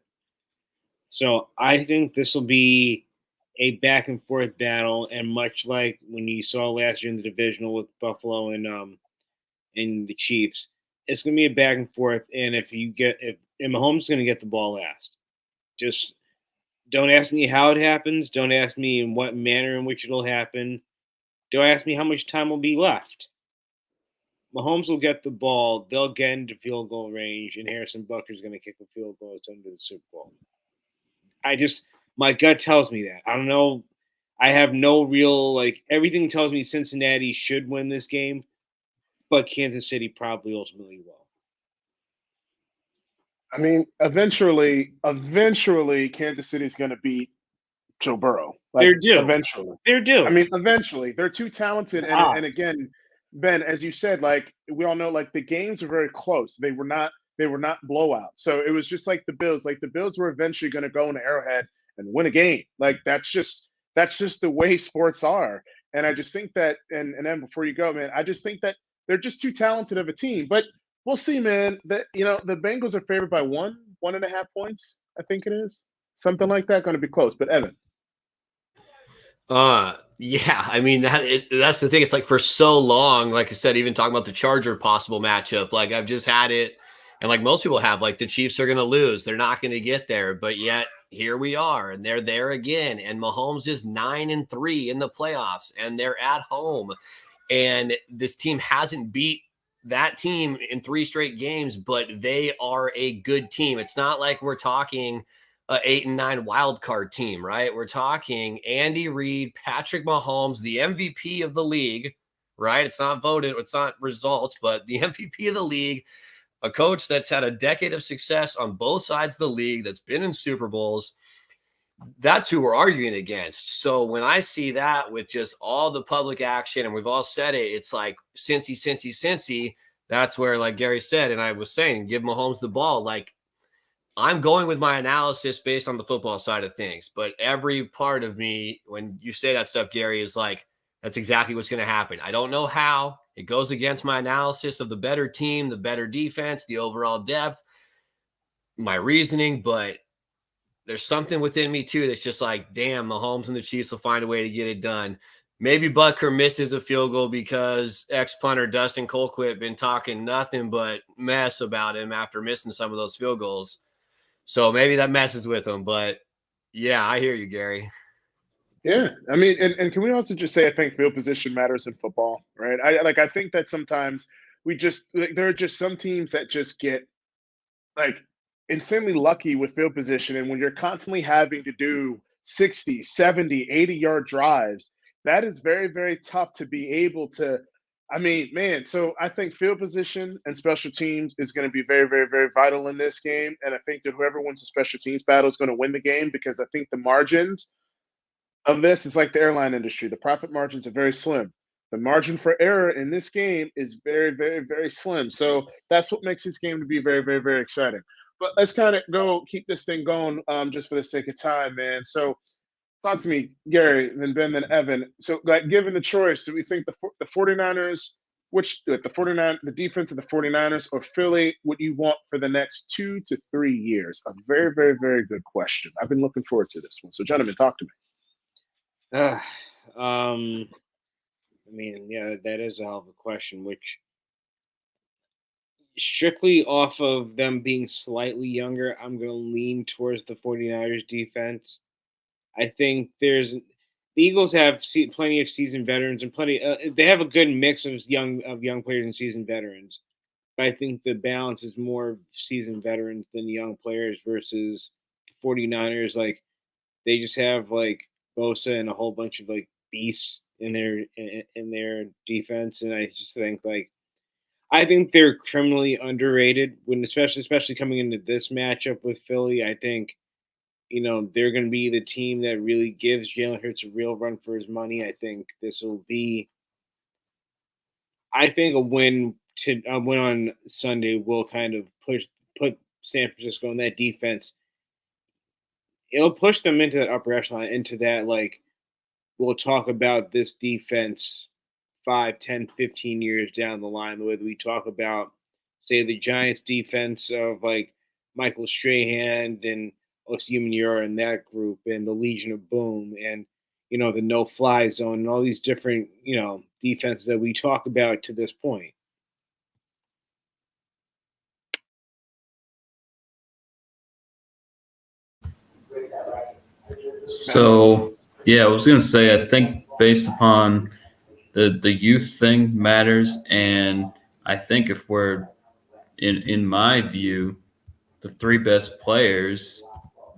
So I think this will be a back and forth battle, and much like when you saw last year in the divisional with Buffalo and the Chiefs, it's going to be a back and forth. And if Mahomes is going to get the ball last, just don't ask me how it happens. Don't ask me in what manner in which it'll happen. Don't ask me how much time will be left. Mahomes will get the ball. They'll get into field goal range, and Harrison Butker's going to kick a field goal to the Super Bowl. My gut tells me that. I don't know. I have no real, everything tells me Cincinnati should win this game, but Kansas City probably ultimately will. I mean, eventually, Kansas City's going to beat Joe Burrow. They're due. Eventually. They're due. I mean, eventually. They're too talented. And again, Ben, as you said, we all know, the games are very close. They were not blowouts. So it was just like the Bills. The Bills were eventually going to go into Arrowhead and win a game. That's just the way sports are. And I just think that, and then before you go, man, I just think that they're just too talented of a team. But we'll see, man. That the Bengals are favored by 1.5 points. I think it is something like that. Going to be close. But Evan, Yeah, I mean that's the thing. It's like for so long, like I said, even talking about the Charger possible matchup, like I've just had it, and like most people have, like the Chiefs are going to lose, they're not going to get there, but yet here we are, and they're there again, and Mahomes is 9-3 in the playoffs, and they're at home, and this team hasn't beat that team in 3 straight games, but they are a good team. It's not like we're talking a 8-9 wild card team, right? We're talking Andy Reid, Patrick Mahomes, the MVP of the league, right? It's not voted, it's not results, but the MVP of the league, a coach that's had a decade of success on both sides of the league, that's been in Super Bowls. That's who we're arguing against. So when I see that with just all the public action, and we've all said it, it's like Cincy. That's where, like Gary said, and I was saying, give Mahomes the ball. Like, I'm going with my analysis based on the football side of things, but every part of me, when you say that stuff, Gary, is like, that's exactly what's going to happen. I don't know how. It goes against my analysis of the better team, the better defense, the overall depth, my reasoning, but there's something within me too that's just like, damn, Mahomes and the Chiefs will find a way to get it done. Maybe Butker misses a field goal because ex-punter Dustin Colquitt been talking nothing but mess about him after missing some of those field goals. So maybe that messes with him. But yeah, I hear you, Gary. Yeah, I mean, and can we also just say I think field position matters in football, right? I think that sometimes we just like, there are just some teams that just get like insanely lucky with field position, and when you're constantly having to do 60, 70, 80-yard drives, that is very, very tough to be able to. I mean, man, so I think field position and special teams is going to be very, very, very vital in this game. And I think that whoever wins the special teams battle is going to win the game because I think the margins of this is like the airline industry. The profit margins are very slim. The margin for error in this game is very, very, very slim. So that's what makes this game to be very, very, very exciting. But let's kind of go keep this thing going just for the sake of time, man. So talk to me, Gary, then Ben, then Evan. So like given the choice, do we think the 49ers, which like the defense of the 49ers or Philly, what you want for the next 2 to 3 years? A very, very, very good question. I've been looking forward to this one. So gentlemen, talk to me. I mean, yeah, that is a hell of a question, which strictly off of them being slightly younger, I'm going to lean towards the 49ers defense. I think the Eagles have plenty of seasoned veterans and they have a good mix of young players and seasoned veterans. But I think the balance is more seasoned veterans than young players versus 49ers. Like they just have like Bosa and a whole bunch of like beasts in their defense, and I just think like I think they're criminally underrated when especially coming into this matchup with Philly. I think they're going to be the team that really gives Jalen Hurts a real run for his money. I think this will be. I think a win on Sunday will kind of put San Francisco in that defense. It'll push them into that upper echelon, into that like we'll talk about this defense 5, 10, 15 years down the line, the way that we talk about, say, the Giants defense of like Michael Strahan and Osi Umenyiora and that group and the Legion of Boom and, the no-fly zone and all these different, defenses that we talk about to this point. So, yeah, I was going to say, I think based upon the youth thing matters. And I think if we're, in my view, the 3 best players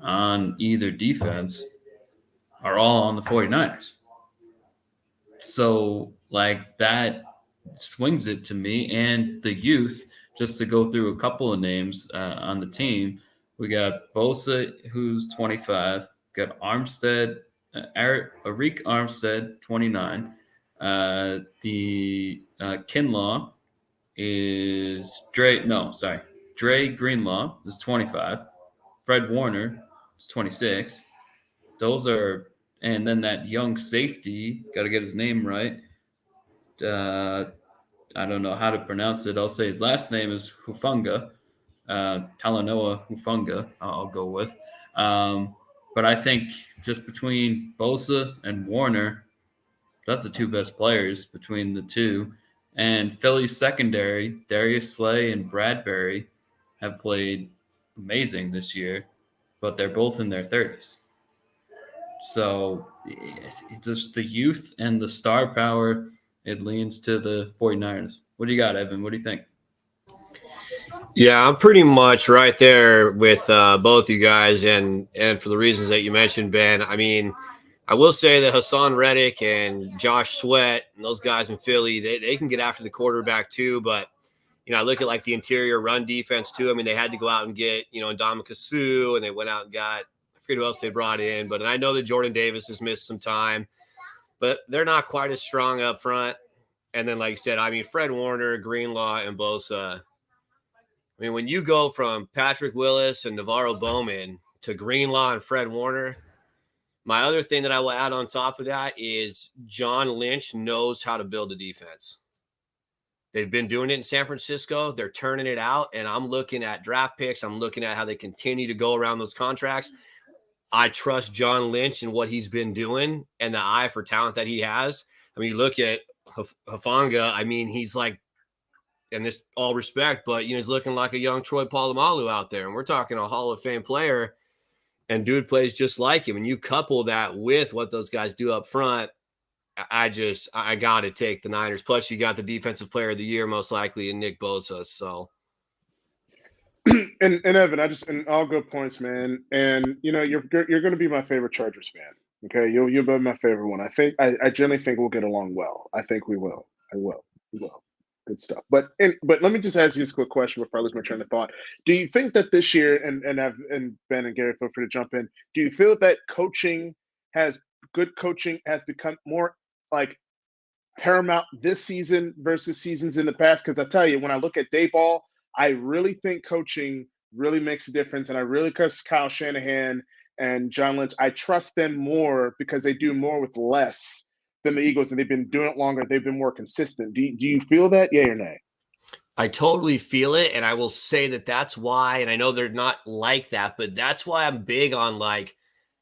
on either defense are all on the 49ers. So, like, that swings it to me. And the youth, just to go through a couple of names on the team, we got Bosa, who's 25, got Armstead, Arik Armstead, 29. The Kinlaw is Dre Greenlaw is 25. Fred Warner is 26. Those are, and then that young safety, got to get his name right. I don't know how to pronounce it. I'll say his last name is Hufanga, Talanoa Hufanga, I'll go with. But I think just between Bosa and Warner, That's the two best players between the two. And Philly's secondary, Darius Slay and Bradbury, have played amazing this year, but they're both in their 30s. So it's just the youth and the star power, it leans to the 49ers. What do you got, Evan? What do you think? Yeah, I'm pretty much right there with both you guys, and for the reasons that you mentioned, Ben. I mean, I will say that Hassan Reddick and Josh Sweat and those guys in Philly, they can get after the quarterback too. But I look at like the interior run defense too. I mean, they had to go out and get Ndamukong Suh, and they went out and got, I forget who else they brought in, but I know that Jordan Davis has missed some time, but they're not quite as strong up front. And then, like you said, I mean, Fred Warner, Greenlaw, and Bosa. I mean, when you go from Patrick Willis and Navarro Bowman to Greenlaw and Fred Warner, my other thing that I will add on top of that is John Lynch knows how to build a defense. They've been doing it in San Francisco. They're turning it out, and I'm looking at draft picks. I'm looking at how they continue to go around those contracts. I trust John Lynch and what he's been doing and the eye for talent that he has. I mean, you look at Hufanga. I mean, he's like, and this all respect, but he's looking like a young Troy Polamalu out there, and we're talking a Hall of Fame player, and dude plays just like him. And you couple that with what those guys do up front, I got to take the Niners. Plus, you got the defensive player of the year most likely in Nick Bosa. So, and Evan, and all good points, man. And you're going to be my favorite Chargers fan. Okay, you'll be my favorite one. I generally think we'll get along well. I think we will. We will. Good stuff. But let me just ask you this quick question before I lose my train of thought. Do you think that this year, and Ben and Gary, feel free to jump in, do you feel that good coaching has become more like paramount this season versus seasons in the past? Because I tell you, when I look at Dayball, I really think coaching really makes a difference, and I really trust Kyle Shanahan and John Lynch. I trust them more because they do more with less than the Eagles, and they've been doing it longer. They've been more consistent. Do you feel that? Yay or nay? I totally feel it, and I will say that that's why, and I know they're not like that, but that's why I'm big on like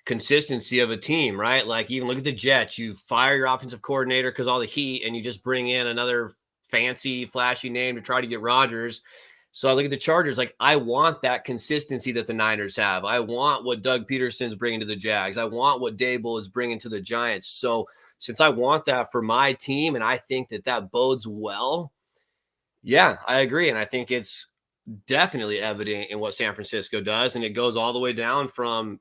consistency of a team, right? Like even look at the Jets. You fire your offensive coordinator because all the heat, and you just bring in another fancy, flashy name to try to get Rodgers. So I look at the Chargers. Like I want that consistency that the Niners have. I want what Doug Peterson's bringing to the Jags. I want what Daboll is bringing to the Giants. So since I want that for my team, and I think that bodes well, yeah, I agree. And I think it's definitely evident in what San Francisco does. And it goes all the way down from,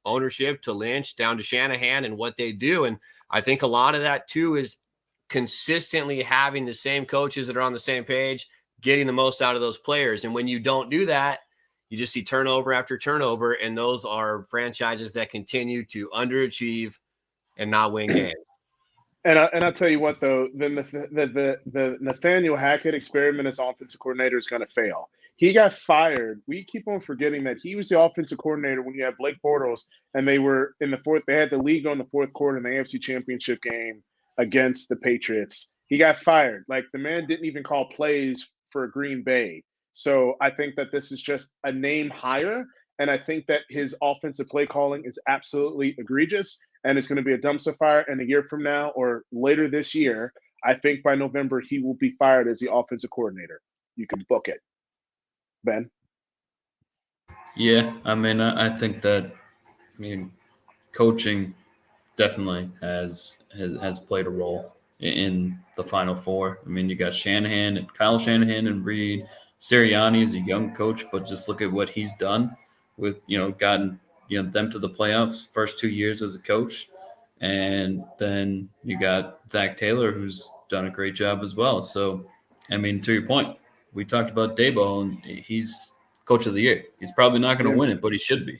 ownership to Lynch down to Shanahan and what they do. And I think a lot of that too is consistently having the same coaches that are on the same page, getting the most out of those players. And when you don't do that, you just see turnover after turnover. And those are franchises that continue to underachieve and not win games. And I'll tell you what, though, the Nathaniel Hackett experiment as offensive coordinator is going to fail. He got fired. We keep on forgetting that he was the offensive coordinator when you had Blake Bortles, and they were in the fourth. They had the lead on the fourth quarter in the AFC Championship game against the Patriots. He got fired. Like the man didn't even call plays for Green Bay. So I think that this is just a name hire, and I think that his offensive play calling is absolutely egregious. And it's going to be a dumpster fire. And a year from now or later this year, I think by November, he will be fired as the offensive coordinator. You can book it. Ben? Yeah, I mean, I think that, coaching definitely has played a role in the Final Four. I mean, you got Kyle Shanahan and Reed. Sirianni is a young coach, but just look at what he's done with, gotten them to the playoffs first 2 years as a coach. And then you got Zach Taylor, who's done a great job as well. So, I mean, to your point, we talked about Daboll, and he's coach of the year. He's probably not going to win it, but he should be.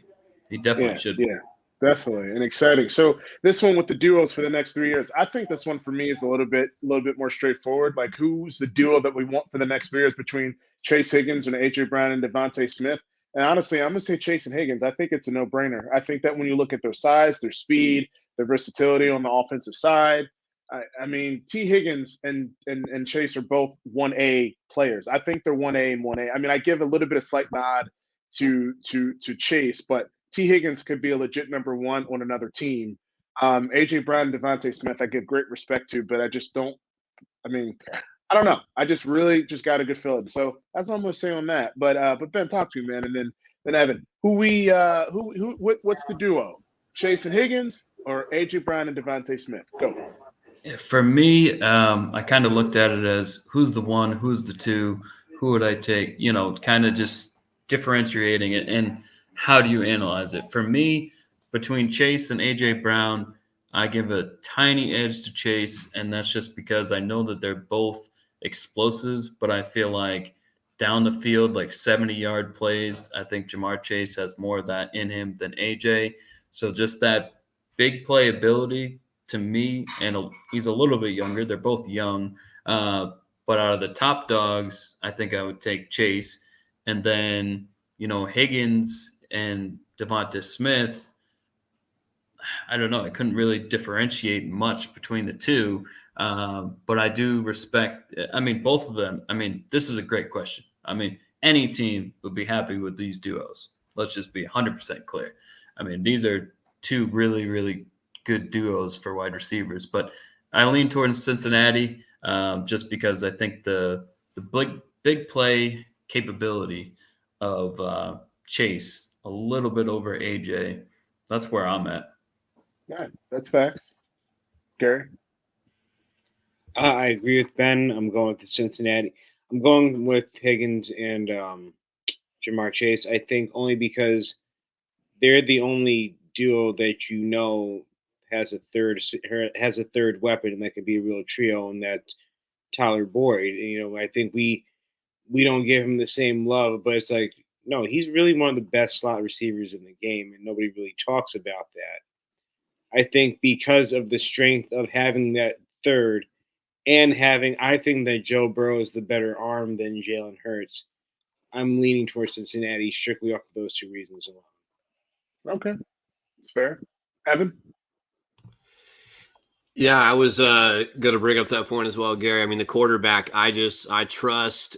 He definitely should be. Yeah, definitely. And exciting. So this one with the duos for the next 3 years, I think this one for me is a little bit more straightforward. Like who's the duo that we want for the next 3 years between Chase Higgins and AJ Brown and DeVonta Smith? And honestly, I'm going to say Chase and Higgins. I think it's a no-brainer. I think that when you look at their size, their speed, their versatility on the offensive side, I mean, T. Higgins and Chase are both 1A players. I think they're 1A and 1A. I mean, I give a little bit of slight nod to Chase, but T. Higgins could be a legit number one on another team. AJ Brown and DeVonta Smith, I give great respect to, but I just don't. I mean, I don't know. I just really just got a good feeling. So that's all I'm gonna say on that. But Ben, talk to me, man, and then Evan, what's the duo? Chase and Higgins or AJ Brown and DeVonta Smith? Go. For me, I kind of looked at it as who's the one, who's the two, who would I take? You know, kind of just differentiating it, and how do you analyze it? For me, between Chase and AJ Brown, I give a tiny edge to Chase, and that's just because I know that they're both explosives, but I feel like down the field, like 70-yard plays, I think Jamar Chase has more of that in him than AJ. So just that big playability to me, and he's a little bit younger. They're both young. But out of the top dogs, I think I would take Chase. And then, Higgins and DeVonta Smith, I don't know. I couldn't really differentiate much between the two. But I do respect, both of them. This is a great question. Any team would be happy with these duos. Let's just be 100% clear. These are two really, really good duos for wide receivers. But I lean towards Cincinnati just because I think the big play capability of Chase a little bit over AJ. That's where I'm at. Yeah, that's facts. Gary? I agree with Ben. I'm going with the Cincinnati. I'm going with Higgins and Jamar Chase. I think only because they're the only duo that has a third weapon that could be a real trio, and that's Tyler Boyd. I think we don't give him the same love, but it's like, no, he's really one of the best slot receivers in the game, and nobody really talks about that. I think because of the strength of having that third and I think that Joe Burrow is the better arm than Jalen Hurts. I'm leaning towards Cincinnati strictly off of those two reasons alone. Okay. It's fair. Evan? Yeah, I was going to bring up that point as well, Gary. The quarterback, I trust,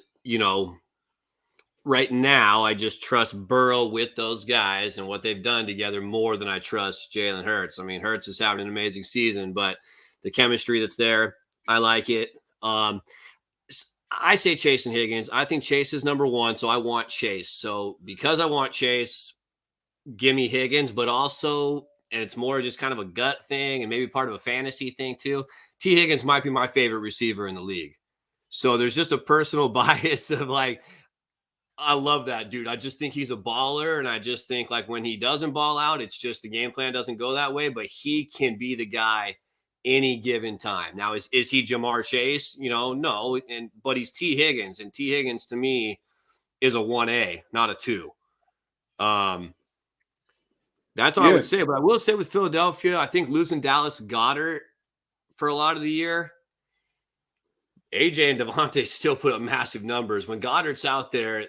right now, I just trust Burrow with those guys and what they've done together more than I trust Jalen Hurts. Hurts is having an amazing season, but the chemistry that's there, I like it. I say Chase and Higgins. I think Chase is number one, so I want Chase. So because I want Chase, give me Higgins, but also, and it's more just kind of a gut thing and maybe part of a fantasy thing too, T. Higgins might be my favorite receiver in the league. So there's just a personal bias of like, I love that dude. I just think he's a baller. And I just think like when he doesn't ball out, it's just the game plan doesn't go that way, but he can be the guy any given time. Now, is he Jamar Chase? No. But he's T. Higgins, and T. Higgins to me is a 1A, not a 2. That's all I would say. But I will say with Philadelphia, I think losing Dallas Goedert for a lot of the year, AJ and DeVonta still put up massive numbers. When Goddard's out there,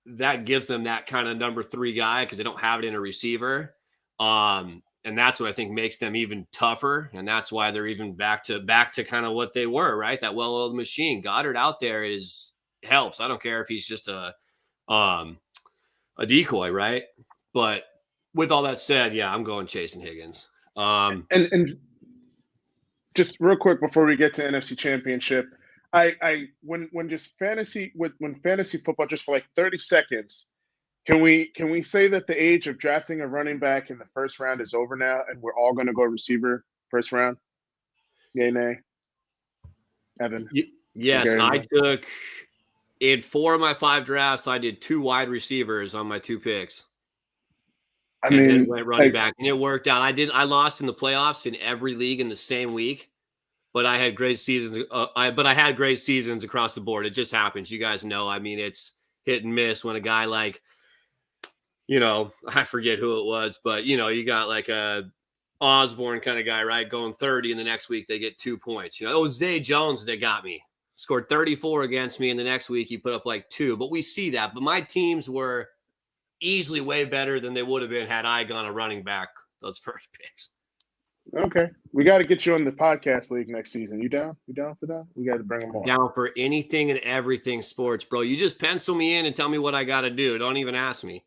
that gives them that kind of number 3 guy because they don't have it in a receiver. And that's what I think makes them even tougher. And that's why they're even back to kind of what they were, right? That well-oiled machine. Goddard out there helps. I don't care if he's just a decoy, right? But with all that said, yeah, I'm going Chase and Higgins. And just real quick before we get to NFC Championship, when fantasy football, just for like 30 seconds, can we say that the age of drafting a running back in the first round is over now, and we're all going to go receiver first round? Yay, nay? Evan? Yes, I took in 4 of my 5 drafts. I did 2 wide receivers on my 2 picks. And then went running back, and it worked out. I lost in the playoffs in every league in the same week, but I had great seasons. I had great seasons across the board. It just happens. You guys know. It's hit and miss when a guy like, I forget who it was, but you got like a Osborne kind of guy, right? Going 30, and the next week they get 2 points. It was Zay Jones that got me. Scored 34 against me, and the next week he put up like 2. But we see that. But my teams were easily way better than they would have been had I gone a running back those first picks. Okay. We got to get you on the podcast league next season. You down? You down for that? We got to bring them on. Down for anything and everything sports, bro. You just pencil me in and tell me what I got to do. Don't even ask me.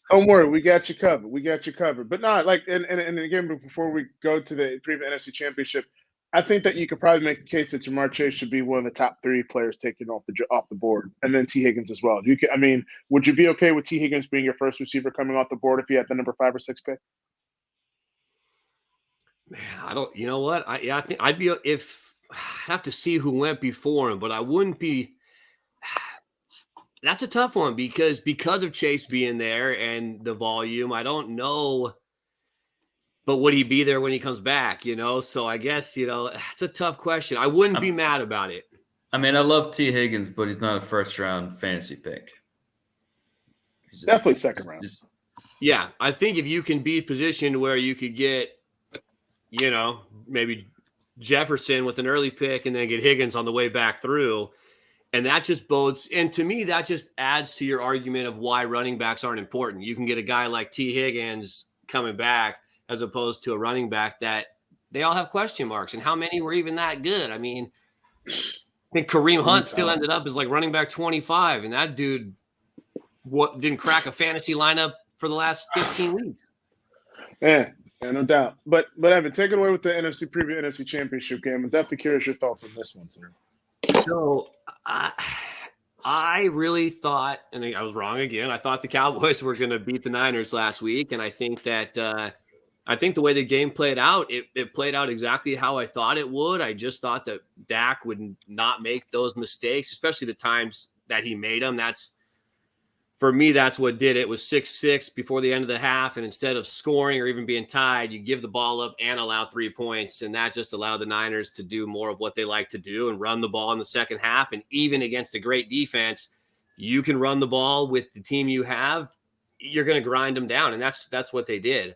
Don't worry, we got you covered. We got you covered. But not like, and again, before we go to the preview NFC Championship, I think that you could probably make a case that Jamar Chase should be one of the top 3 players taken off the board, and then T. Higgins as well. Would you be okay with T. Higgins being your first receiver coming off the board if he had the number 5 or 6 pick? Man, I don't. You know what? I think I'd be if I have to see who went before him, but I wouldn't be. That's a tough one because of Chase being there and the volume. I don't know. But would he be there when he comes back? So I guess it's a tough question. I wouldn't be mad about it. I mean, I love T. Higgins, but he's not a first-round fantasy pick. Definitely second round. Yeah, I think if you can be positioned where you could get, maybe Jefferson with an early pick and then get Higgins on the way back through, and that just bodes. And to me, that just adds to your argument of why running backs aren't important. You can get a guy like T. Higgins coming back as opposed to a running back that they all have question marks. And how many were even that good? I mean, I think Kareem Hunt still ended up as like running back 25, and that dude didn't crack a fantasy lineup for the last 15 weeks. Yeah, no doubt. But Evan, take it away with the NFC preview, NFC Championship game. I'm definitely curious your thoughts on this one, sir. So I really thought, and I was wrong again, I thought the Cowboys were going to beat the Niners last week, and I think that the way the game played out, it played out exactly how I thought it would. I just thought that Dak would not make those mistakes, especially the times that he made them. For me, that's what did it. It was 6-6 before the end of the half, and instead of scoring or even being tied, you give the ball up and allow 3 points, and that just allowed the Niners to do more of what they like to do and run the ball in the second half. And even against a great defense, you can run the ball with the team you have, you're going to grind them down, and that's what they did.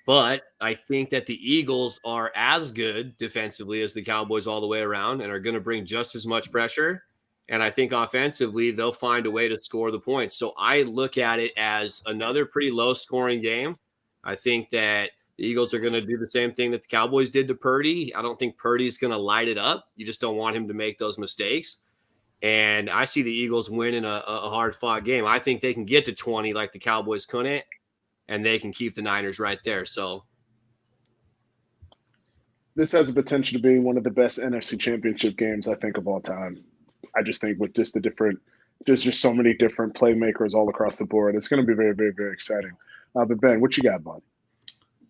But I think that the Eagles are as good defensively as the Cowboys all the way around and are going to bring just as much pressure. And I think offensively, they'll find a way to score the points. So I look at it as another pretty low-scoring game. I think that the Eagles are going to do the same thing that the Cowboys did to Purdy. I don't think Purdy's going to light it up. You just don't want him to make those mistakes. And I see the Eagles winning a hard-fought game. I think they can get to 20 like the Cowboys couldn't, and they can keep the Niners right there. So this has the potential to be one of the best NFC Championship games, I think, of all time. I just think with just there's just so many different playmakers all across the board. It's going to be very, very, very exciting. But Ben, what you got, bud?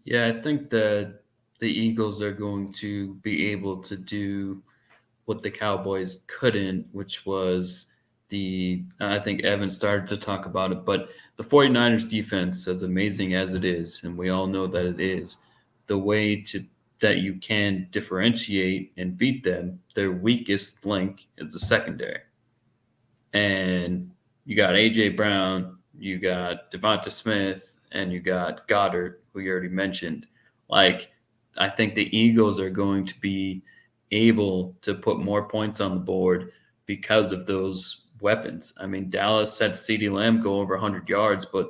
Yeah, I think that the Eagles are going to be able to do what the Cowboys couldn't, which was I think Evan started to talk about it, but the 49ers defense, as amazing as it is, and we all know that it is, the way that you can differentiate and beat them, their weakest link is the secondary. And you got A.J. Brown, you got DeVonta Smith, and you got Goddard, who you already mentioned. Like, I think the Eagles are going to be able to put more points on the board because of those weapons. I mean, Dallas had CeeDee Lamb go over 100 yards, but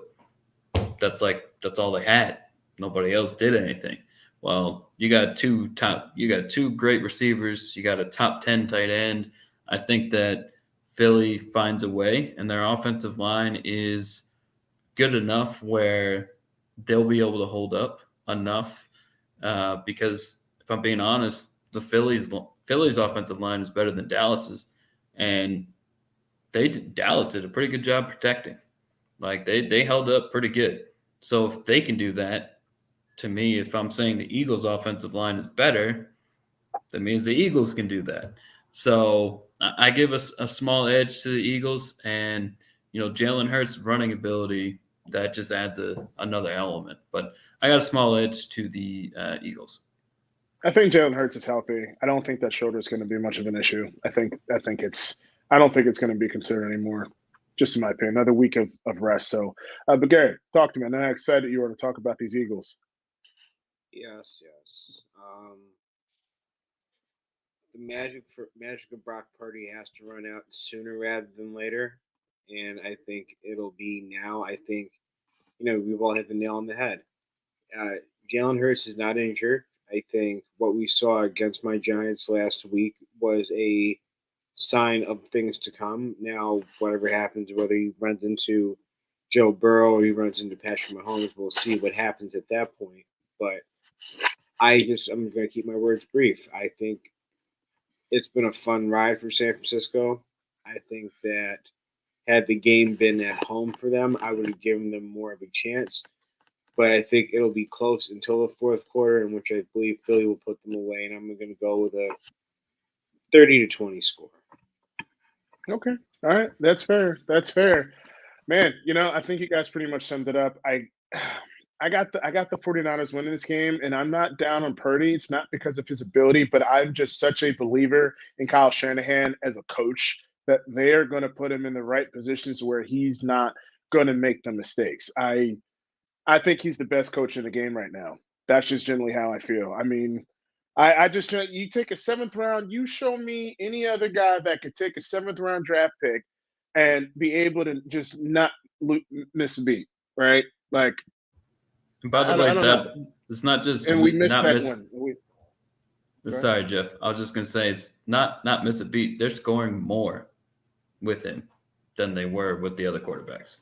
that's all they had. Nobody else did anything. Well, you got two great receivers. You got a top 10 tight end. I think that Philly finds a way, and their offensive line is good enough where they'll be able to hold up enough. Because if I'm being honest, the Philly's offensive line is better than Dallas's, and Dallas did a pretty good job protecting. Like they held up pretty good. So if they can do that, to me, if I'm saying the Eagles' offensive line is better, that means the Eagles can do that. So I give us a small edge to the Eagles, and Jalen Hurts' running ability, that just adds another element. But I got a small edge to the Eagles. I think Jalen Hurts is healthy. I don't think that shoulder is going to be much of an issue. I don't think it's going to be considered anymore, just in my opinion. Another week of rest. So, but Gary, talk to me. I know how excited you are to talk about these Eagles. Yes. The magic of Brock Purdy has to run out sooner rather than later, and I think it'll be now. I think we've all hit the nail on the head. Jalen Hurts is not injured. I think what we saw against my Giants last week was a sign of things to come. Now, whatever happens, whether he runs into Joe Burrow or he runs into Patrick Mahomes, we'll see what happens at that point. But I'm going to keep my words brief. I think it's been a fun ride for San Francisco. I think that had the game been at home for them, I would have given them more of a chance. But I think it'll be close until the fourth quarter, in which I believe Philly will put them away. And I'm going to go with a 30-20 score. Okay. All right. That's fair. That's fair. Man, I think you guys pretty much summed it up. I got the 49ers winning this game, and I'm not down on Purdy. It's not because of his ability, but I'm just such a believer in Kyle Shanahan as a coach that they're going to put him in the right positions where he's not going to make the mistakes. I think he's the best coach in the game right now. That's just generally how I feel. I mean, I just you take a 7th round, you show me any other guy that could take a 7th round draft pick and be able to just not miss a beat, right? Like, And by the I way, don't know. it's not just And we missed not that miss. one. Sorry, Jeff. I was just gonna say it's not miss a beat. They're scoring more with him than they were with the other quarterbacks.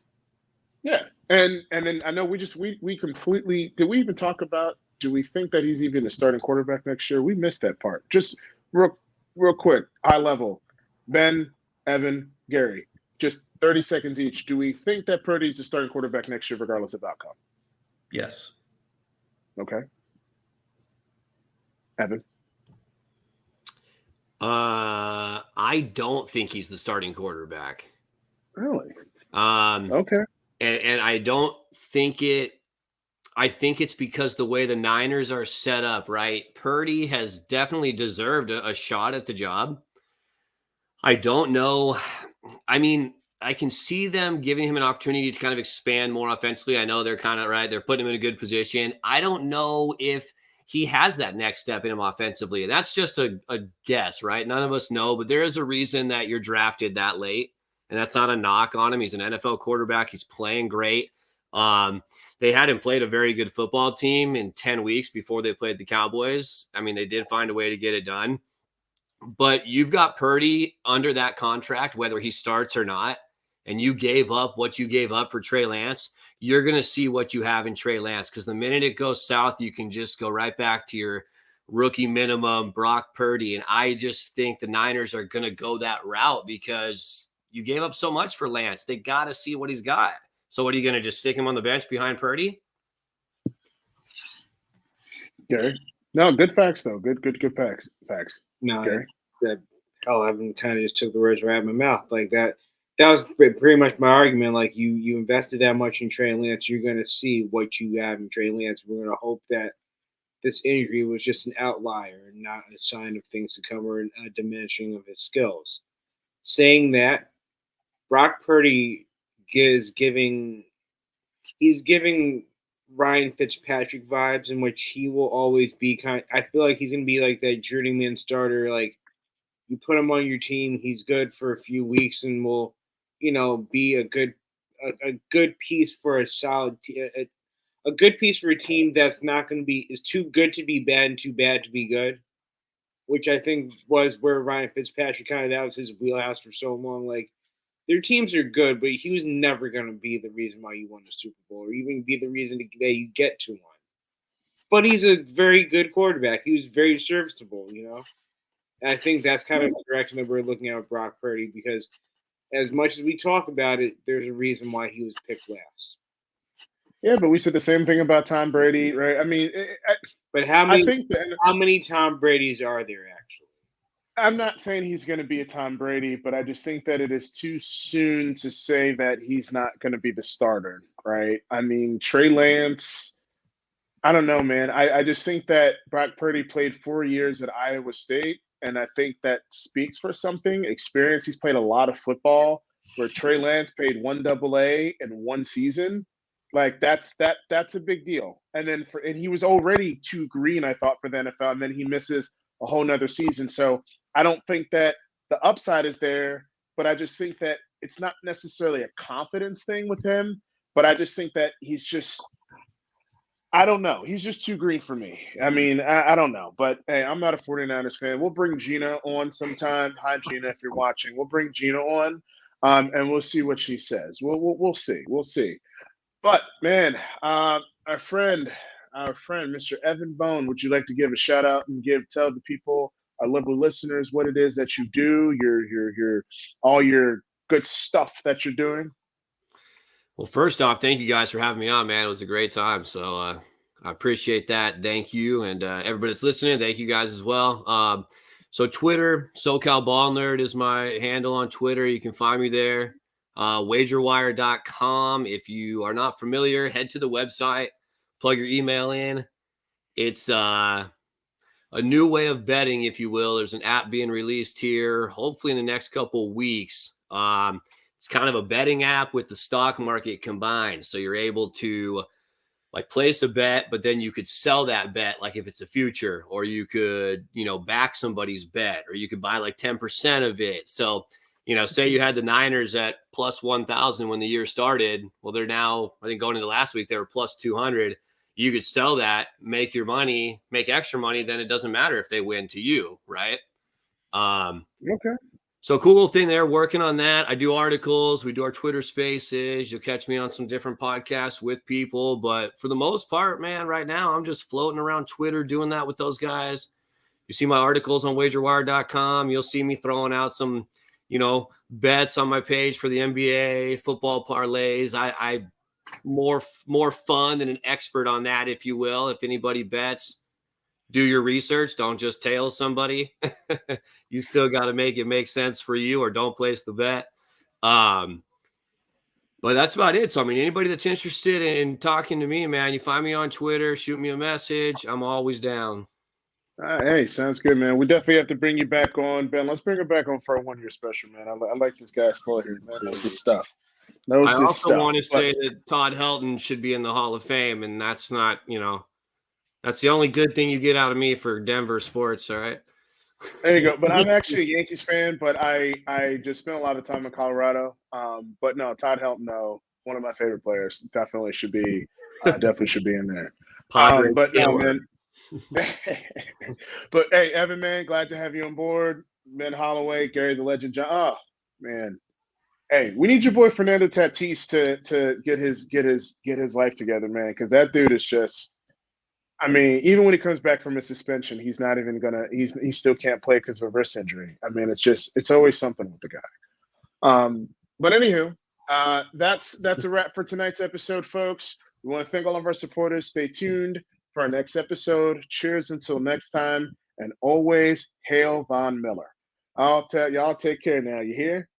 Yeah, and then I know we completely did. We even talk about, do we think that he's even the starting quarterback next year? We missed that part. Just real quick, high level. Ben, Evan, Gary, just 30 seconds each. Do we think that Purdy's the starting quarterback next year, regardless of outcome? Yes. Okay. Evan. I don't think he's the starting quarterback. Really? Okay. Okay. And I don't think it. I think it's because the way the Niners are set up, right? Purdy has definitely deserved a shot at the job. I don't know. I mean, I can see them giving him an opportunity to kind of expand more offensively. I know they're kind of right. They're putting him in a good position. I don't know if he has that next step in him offensively. And that's just a guess, right? None of us know, but there is a reason that you're drafted that late. And that's not a knock on him. He's an NFL quarterback. He's playing great. They hadn't played a very good football team in 10 weeks before they played the Cowboys. I mean, they did find a way to get it done. But you've got Purdy under that contract, whether he starts or not, and you gave up what you gave up for Trey Lance, you're going to see what you have in Trey Lance. Because the minute it goes south, you can just go right back to your rookie minimum, Brock Purdy. And I just think the Niners are going to go that route because you gave up so much for Lance. They got to see what he's got. So what are you going to just stick him on the bench behind Purdy? Gary? No, good facts, though. Good facts. No, Gary? Evan kind of just took the words right out of my mouth. Like that was pretty much my argument. Like you invested that much in Trey Lance, you're going to see what you have in Trey Lance. We're going to hope that this injury was just an outlier and not a sign of things to come or a diminishing of his skills. Saying that, Brock Purdy he's giving Ryan Fitzpatrick vibes, in which he will always be I feel like he's going to be like that journeyman starter. Like, you put him on your team, he's good for a few weeks and will, be a good piece for a solid a good piece for a team that's not going to be is too good to be bad and too bad to be good, which I think was where Ryan Fitzpatrick that was his wheelhouse for so long. Like, their teams are good, but he was never going to be the reason why you won the Super Bowl or even be the reason that you get to one. But he's a very good quarterback. He was very serviceable, And I think that's kind of the direction that we're looking at with Brock Purdy, because as much as we talk about it, there's a reason why he was picked last. Yeah, but we said the same thing about Tom Brady, right? I mean, but how many Tom Bradys are there actually? I'm not saying he's going to be a Tom Brady, but I just think that it is too soon to say that he's not going to be the starter, right? I mean, Trey Lance, I don't know, man. I just think that Brock Purdy played 4 years at Iowa State, and I think that speaks for something. Experience, he's played a lot of football, where Trey Lance played 1 AA in 1 season. Like, that's a big deal. And then he was already too green, I thought, for the NFL, and then he misses a whole nother season. So I don't think that the upside is there, but I just think that it's not necessarily a confidence thing with him. But I just think that he's just, I don't know. He's just too green for me. I mean, I don't know. But hey, I'm not a 49ers fan. We'll bring Gina on sometime. Hi, Gina, if you're watching. We'll bring Gina on, and we'll see what she says. We'll see. We'll see. But man, our friend, Mr. Evan Bone, would you like to give a shout out and tell the people, our liberal listeners, what it is that you do, your all your good stuff that you're doing? Well, first off, thank you guys for having me on, man. It was a great time. So I appreciate that. Thank you. And everybody that's listening, thank you guys as well. So Twitter, SoCal Ball Nerd is my handle on Twitter. You can find me there. Wagerwire.com. If you are not familiar, head to the website, plug your email in. It's a new way of betting, if you will. There's an app being released here, hopefully in the next couple of weeks. It's kind of a betting app with the stock market combined. So you're able to like place a bet, but then you could sell that bet, like if it's a future, or you could, back somebody's bet, or you could buy like 10% of it. So, say you had the Niners at plus 1,000 when the year started. Well, they're now, I think going into last week, they were plus 200. You could sell that, make your money, make extra money. Then it doesn't matter if they win to you, right? Okay. So cool little thing there, working on that. I do articles. We do our Twitter spaces. You'll catch me on some different podcasts with people. But for the most part, man, right now, I'm just floating around Twitter doing that with those guys. You see my articles on wagerwire.com. You'll see me throwing out some, bets on my page for the NBA, football parlays. I more fun than an expert on that, if you will. If anybody bets, do your research. Don't just tail somebody. You still got to make it make sense for you, or don't place the bet. But that's about it. So, anybody that's interested in talking to me, man, you find me on Twitter, shoot me a message. I'm always down. Hey, sounds good, man. We definitely have to bring you back on, Ben. Let's bring her back on for a 1 year special, man. I like this guy's flow here, man. Knows his stuff. I also want to say that Todd Helton should be in the Hall of Fame, and that's not, that's the only good thing you get out of me for Denver sports, all right? There you go. But I'm actually a Yankees fan, but I just spent a lot of time in Colorado. But no, Todd Helton, no, one of my favorite players. Definitely should be in there. But no, man. But hey, Evan, man, glad to have you on board. Ben Holloway, Gary the Legend John. Oh, man. Hey, we need your boy Fernando Tatis to get his life together, man, because that dude is just. Even when he comes back from a suspension, he's not even he still can't play because of a wrist injury. It's always something with the guy. But anywho, that's a wrap for tonight's episode, folks. We want to thank all of our supporters. Stay tuned for our next episode. Cheers until next time, and always hail Von Miller. I'll tell y'all, take care now. You hear?